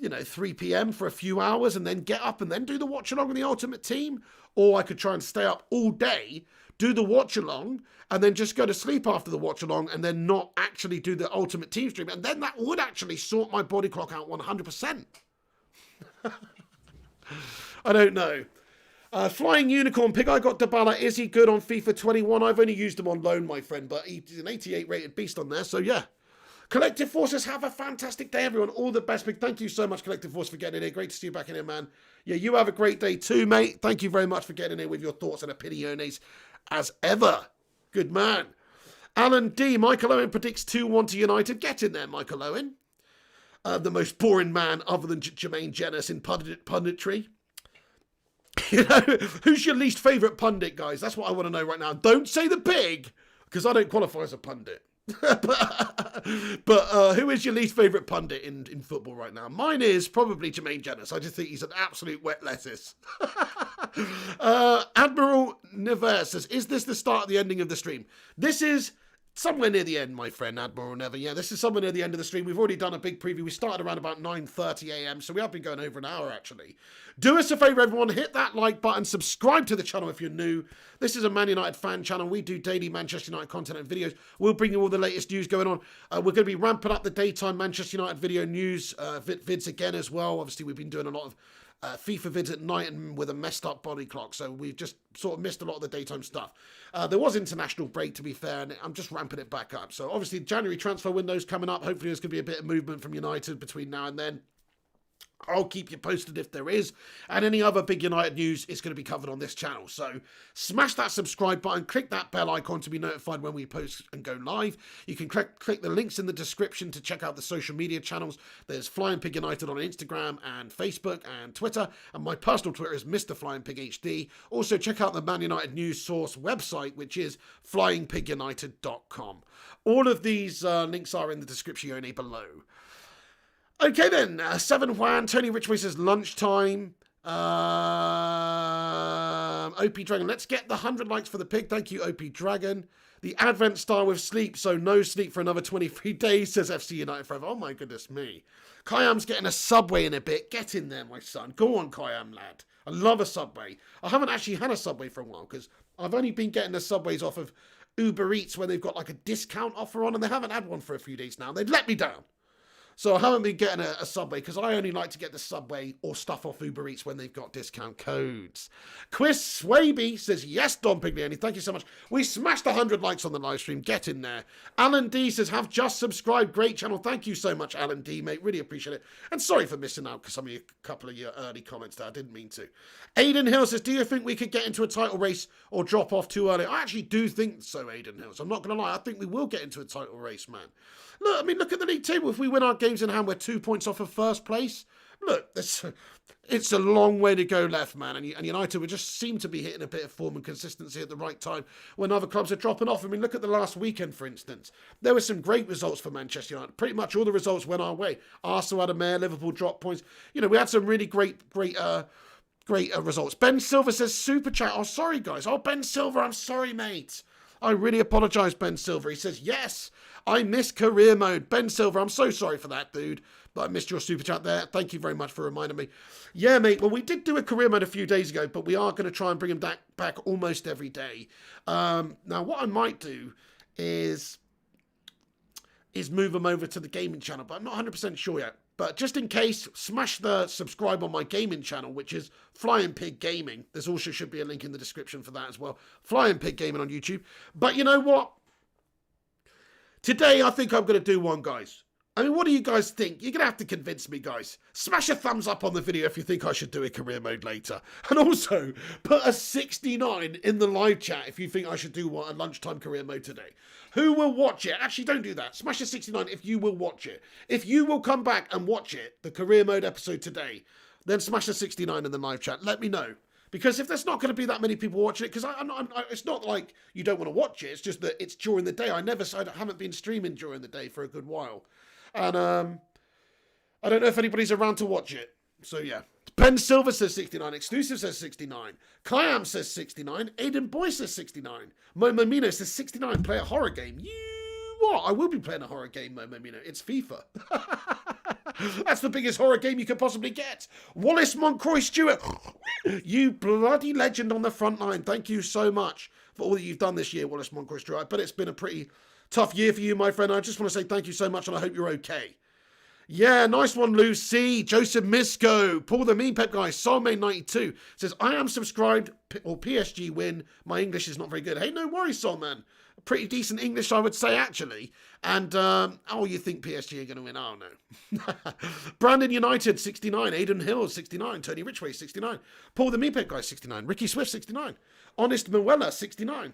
[SPEAKER 1] 3 p.m. for a few hours and then get up and then do the watch along with the Ultimate Team? Or I could try and stay up all day, do the watch along, and then just go to sleep after the watch along and then not actually do the Ultimate Team stream. And then that would actually sort my body clock out 100%. I don't know. Flying Unicorn Pig, I got Dybala. Is he good on FIFA 21? I've only used him on loan, my friend, but he's an 88 rated beast on there, so yeah. Collective Forces, have a fantastic day, everyone. All the best. Big thank you so much, Collective Force, for getting in here. Great to see you back in here, man. Yeah, you have a great day too, mate. Thank you very much for getting in here with your thoughts and opiniones as ever. Good man. Alan D. Michael Owen predicts 2-1 to United. Get in there, Michael Owen. The most boring man other than Jermaine Jenas in punditry. Who's your least favourite pundit, guys? That's what I want to know right now. Don't say the pig, because I don't qualify as a pundit. but who is your least favourite pundit in football right now? Mine is probably Jermaine Jenas. I just think he's an absolute wet lettuce. Admiral Never says, is this the start of the ending of the stream? This is somewhere near the end, my friend, Admiral Never. Yeah, this is somewhere near the end of the stream. We've already done a big preview. We started around about 9:30 a.m, so we have been going over an hour, actually. Do us a favour, everyone. Hit that like button. Subscribe to the channel if you're new. This is a Man United fan channel. We do daily Manchester United content and videos. We'll bring you all the latest news going on. We're going to be ramping up the daytime Manchester United video news vids again as well. Obviously, we've been doing a lot of FIFA vids at night and with a messed up body clock, so we've just sort of missed a lot of the daytime stuff. There was international break, to be fair, and I'm just ramping it back up. So obviously January transfer window's coming up. Hopefully there's going to be a bit of movement from United between now and then. I'll keep you posted if there is. And any other big United news is going to be covered on this channel. So smash that subscribe button. Click that bell icon to be notified when we post and go live. You can click the links in the description to check out the social media channels. There's Flying Pig United on Instagram and Facebook and Twitter. And my personal Twitter is Mr. Flying Pig HD. Also check out the Man United News Source website, which is flyingpigunited.com. All of these links are in the description below. Okay then, Seven Juan, Tony Richway says lunchtime. OP Dragon, let's get the 100 likes for the pig. Thank you, OP Dragon. The Advent star with sleep, so no sleep for another 23 days, says FC United Forever. Oh my goodness me. Kayam's getting a Subway in a bit. Get in there, my son. Go on, Kayam, lad. I love a Subway. I haven't actually had a Subway for a while, because I've only been getting the Subways off of Uber Eats when they've got like a discount offer on, and they haven't had one for a few days now. They've let me down. So I haven't been getting a Subway, because I only like to get the Subway or stuff off Uber Eats when they've got discount codes. Chris Swaby says, yes, Don Pigliani, thank you so much. We smashed 100 likes on the live stream. Get in there. Alan D says, have just subscribed. Great channel. Thank you so much, Alan D, mate. Really appreciate it. And sorry for missing out because a couple of your early comments there. I didn't mean to. Aidan Hill says, do you think we could get into a title race or drop off too early? I actually do think so, Aidan Hills. I'm not going to lie. I think we will get into a title race, man. Look at the league table. If we win our games in hand, we're 2 points off of first place. look, it's a long way to go left, man. And United would just seem to be hitting a bit of form and consistency at the right time when other clubs are dropping off. I mean, look at the last weekend, for instance. There were some great results for Manchester United. Pretty much all the results went our way. Arsenal had a mare, Liverpool dropped points. You know, we had some really great results. Ben Silver says, super chat. Oh, sorry, guys. Oh, Ben Silver, I'm sorry, mate. I really apologise, Ben Silver. He says, yes, I missed career mode. Ben Silver, I'm so sorry for that, dude. But I missed your super chat there. Thank you very much for reminding me. Yeah, mate. Well, we did do a career mode a few days ago, but we are going to try and bring him back almost every day. Now, what I might do is move him over to the gaming channel, but I'm not 100% sure yet. But just in case, smash the subscribe on my gaming channel, which is Flying Pig Gaming. There's also should be a link in the description for that as well. Flying Pig Gaming on YouTube. But you know what? Today, I think I'm going to do one, guys. I mean, what do you guys think? You're going to have to convince me, guys. Smash a thumbs up on the video if you think I should do a career mode later. And also, put a 69 in the live chat if you think I should do a lunchtime career mode today. Who will watch it? Actually, don't do that. Smash a 69 if you will watch it. If you will come back and watch it, the career mode episode today, then smash a 69 in the live chat. Let me know. Because if there's not going to be that many people watching it, because it's not like you don't want to watch it. It's just that it's during the day. I haven't been streaming during the day for a good while. And I don't know if anybody's around to watch it. So, yeah. Ben Silver says 69. Exclusive says 69. Kayam says 69. Aiden Boy says 69. Momo Mino says 69. Play a horror game. You what? I will be playing a horror game, Momo Mino. It's FIFA. That's the biggest horror game you could possibly get. Wallace Moncroy Stewart. You bloody legend on the front line. Thank you so much for all that you've done this year, Wallace Moncroy Stewart. I bet it's been a pretty tough year for you, my friend. I just want to say thank you so much, and I hope you're okay. Yeah, nice one, Lucy. Joseph Misco. Paul the Meme Pep Guy. Soulman92 says, I am subscribed, or PSG win. My English is not very good. Hey, no worries, Soulman. Pretty decent English, I would say, actually. And, oh, you think PSG are going to win? Oh, no. Brandon United, 69. Aidan Hill, 69. Tony Richway, 69. Paul the Meme Pep Guy, 69. Ricky Swift, 69. Honest Muella, 69.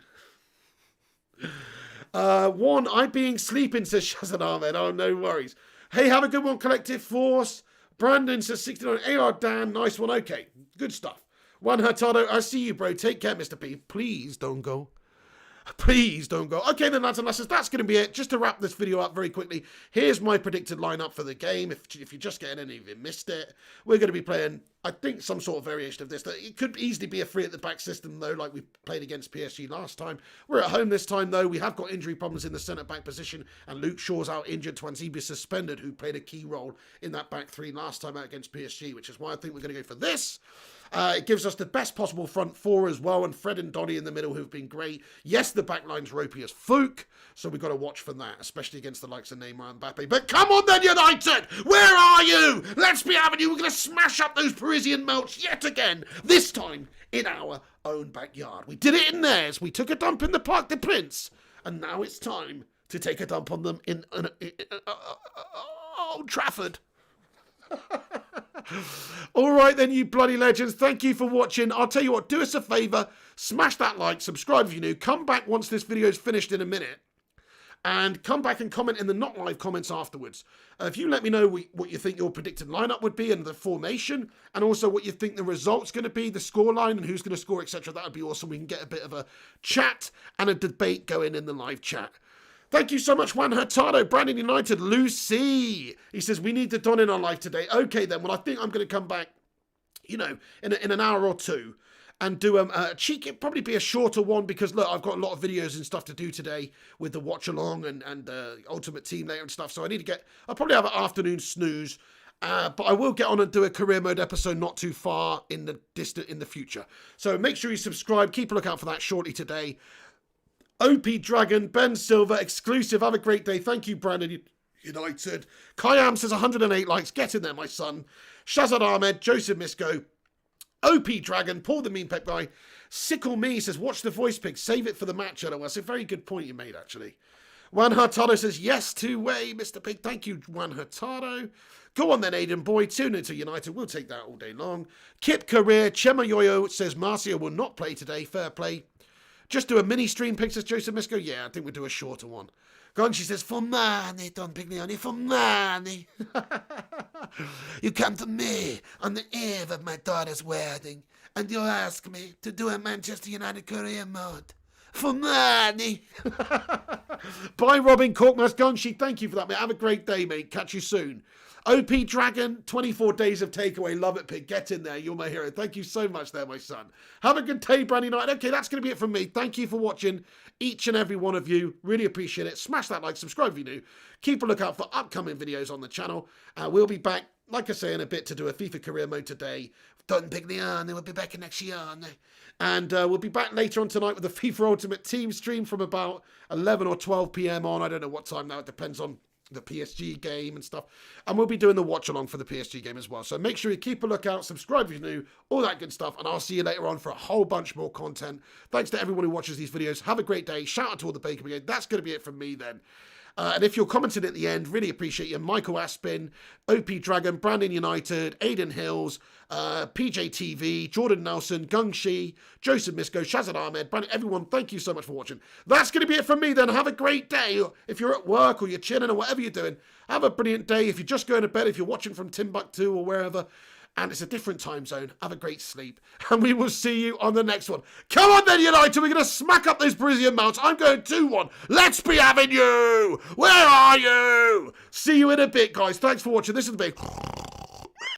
[SPEAKER 1] One, I being sleeping, says Shazad Ahmed. Oh, no worries. Hey, have a good one, Collective Force. Brandon says 69. AR Dan, nice one. Okay, good stuff. Juan Hurtado, I see you, bro. Take care, Mr. P. Please don't go. Please don't go. Okay, then, lads and lasses, that's going to be it. Just to wrap this video up very quickly, here's my predicted lineup for the game. If you're just getting any of you missed it, we're going to be playing, I think, some sort of variation of this. It could easily be a three-at-the-back system, though, like we played against PSG last time. We're at home this time, though. We have got injury problems in the centre-back position, and Luke Shaw's out injured. Twanzebe suspended, who played a key role in that back three last time out against PSG, which is why I think we're going to go for this. It gives us the best possible front four as well, and Fred and Donny in the middle who've been great. Yes, the back line's ropey as Fook, so we've got to watch for that, especially against the likes of Neymar and Mbappe. But come on then, United! Where are you? Let's be having you. We're going to smash up those Parisian melts yet again, this time in our own backyard. We did it in theirs. We took a dump in the Parc des Princes, and now it's time to take a dump on them in Old Trafford. All right then, you bloody legends, thank you for watching. I'll tell you what, do us a favour, smash that like, subscribe if you're new, come back once this video is finished in a minute, and come back and comment in the not live comments afterwards. If you let me know what you think your predicted lineup would be and the formation, and also what you think the result's going to be, the scoreline and who's going to score, etc., that would be awesome. We can get a bit of a chat and a debate going in the live chat. Thank you so much, Juan Hurtado, Brandon United, Lucy. He says, we need the Don in our life today. Okay, then. Well, I think I'm going to come back, you know, in an hour or two and do a cheeky, it'd probably be a shorter one because, look, I've got a lot of videos and stuff to do today with the watch along and Ultimate Team later and stuff. So I'll probably have an afternoon snooze. But I will get on and do a career mode episode not too far in the future. So make sure you subscribe. Keep a lookout for that shortly today. OP Dragon, Ben Silver, exclusive. Have a great day. Thank you, Brandon United. Kayam says 108 likes. Get in there, my son. Shazad Ahmed, Joseph Misco, OP Dragon, Paul the Meme Pep Guy. Sickle Me says, watch the voice pick. Save it for the match. Well, that's a very good point you made, actually. Juan Hurtado says, yes, two-way, Mr. Pig. Thank you, Juan Hurtado. Go on then, Aiden Boy. Tune into United. We'll take that all day long. Kip Career. Chema Yoyo says, Marcia will not play today. Fair play. Just do a mini stream, Pictures Joseph Misco. Yeah, I think we'll do a shorter one. Gonchi says, for money, Don Piglioni, for money.
[SPEAKER 2] You come to me on the eve of my daughter's wedding, and you ask me to do a Manchester United career mode. For money.
[SPEAKER 1] Bye, Robin Corkmas Gunshi. Thank you for that, mate. Have a great day, mate. Catch you soon. OP Dragon, 24 days of takeaway. Love it, Pig. Get in there. You're my hero. Thank you so much there, my son. Have a good day, Brandy Night. Okay, that's going to be it from me. Thank you for watching, each and every one of you. Really appreciate it. Smash that like, subscribe if you're new. Keep a lookout for upcoming videos on the channel. We'll be back, like I say, in a bit to do a FIFA career mode today. Don't pick the on. We'll be back next year. And we'll be back later on tonight with the FIFA Ultimate Team stream from about 11 or 12 p.m. on. I don't know what time now. It depends on the PSG game and stuff. And we'll be doing the watch along for the PSG game as well. So make sure you keep a lookout, subscribe if you're new, all that good stuff. And I'll see you later on for a whole bunch more content. Thanks to everyone who watches these videos. Have a great day. Shout out to all the Bacon Brigade. That's going to be it from me then. And if you're commenting at the end, really appreciate you. Michael Aspin, OP Dragon, Brandon United, Aidan Hills, PJ TV, Jordan Nelson, Gung Shi, Joseph Misko, Shazad Ahmed, Brandon, everyone, thank you so much for watching. That's going to be it from me then. Have a great day. If you're at work or you're chilling or whatever you're doing, have a brilliant day. If you're just going to bed, if you're watching from Timbuktu or wherever, and it's a different time zone, have a great sleep. And we will see you on the next one. Come on then, United. We're going to smack up those Parisian mounts. I'm going 2-1. Let's be having you. Where are you? See you in a bit, guys. Thanks for watching. This is the big...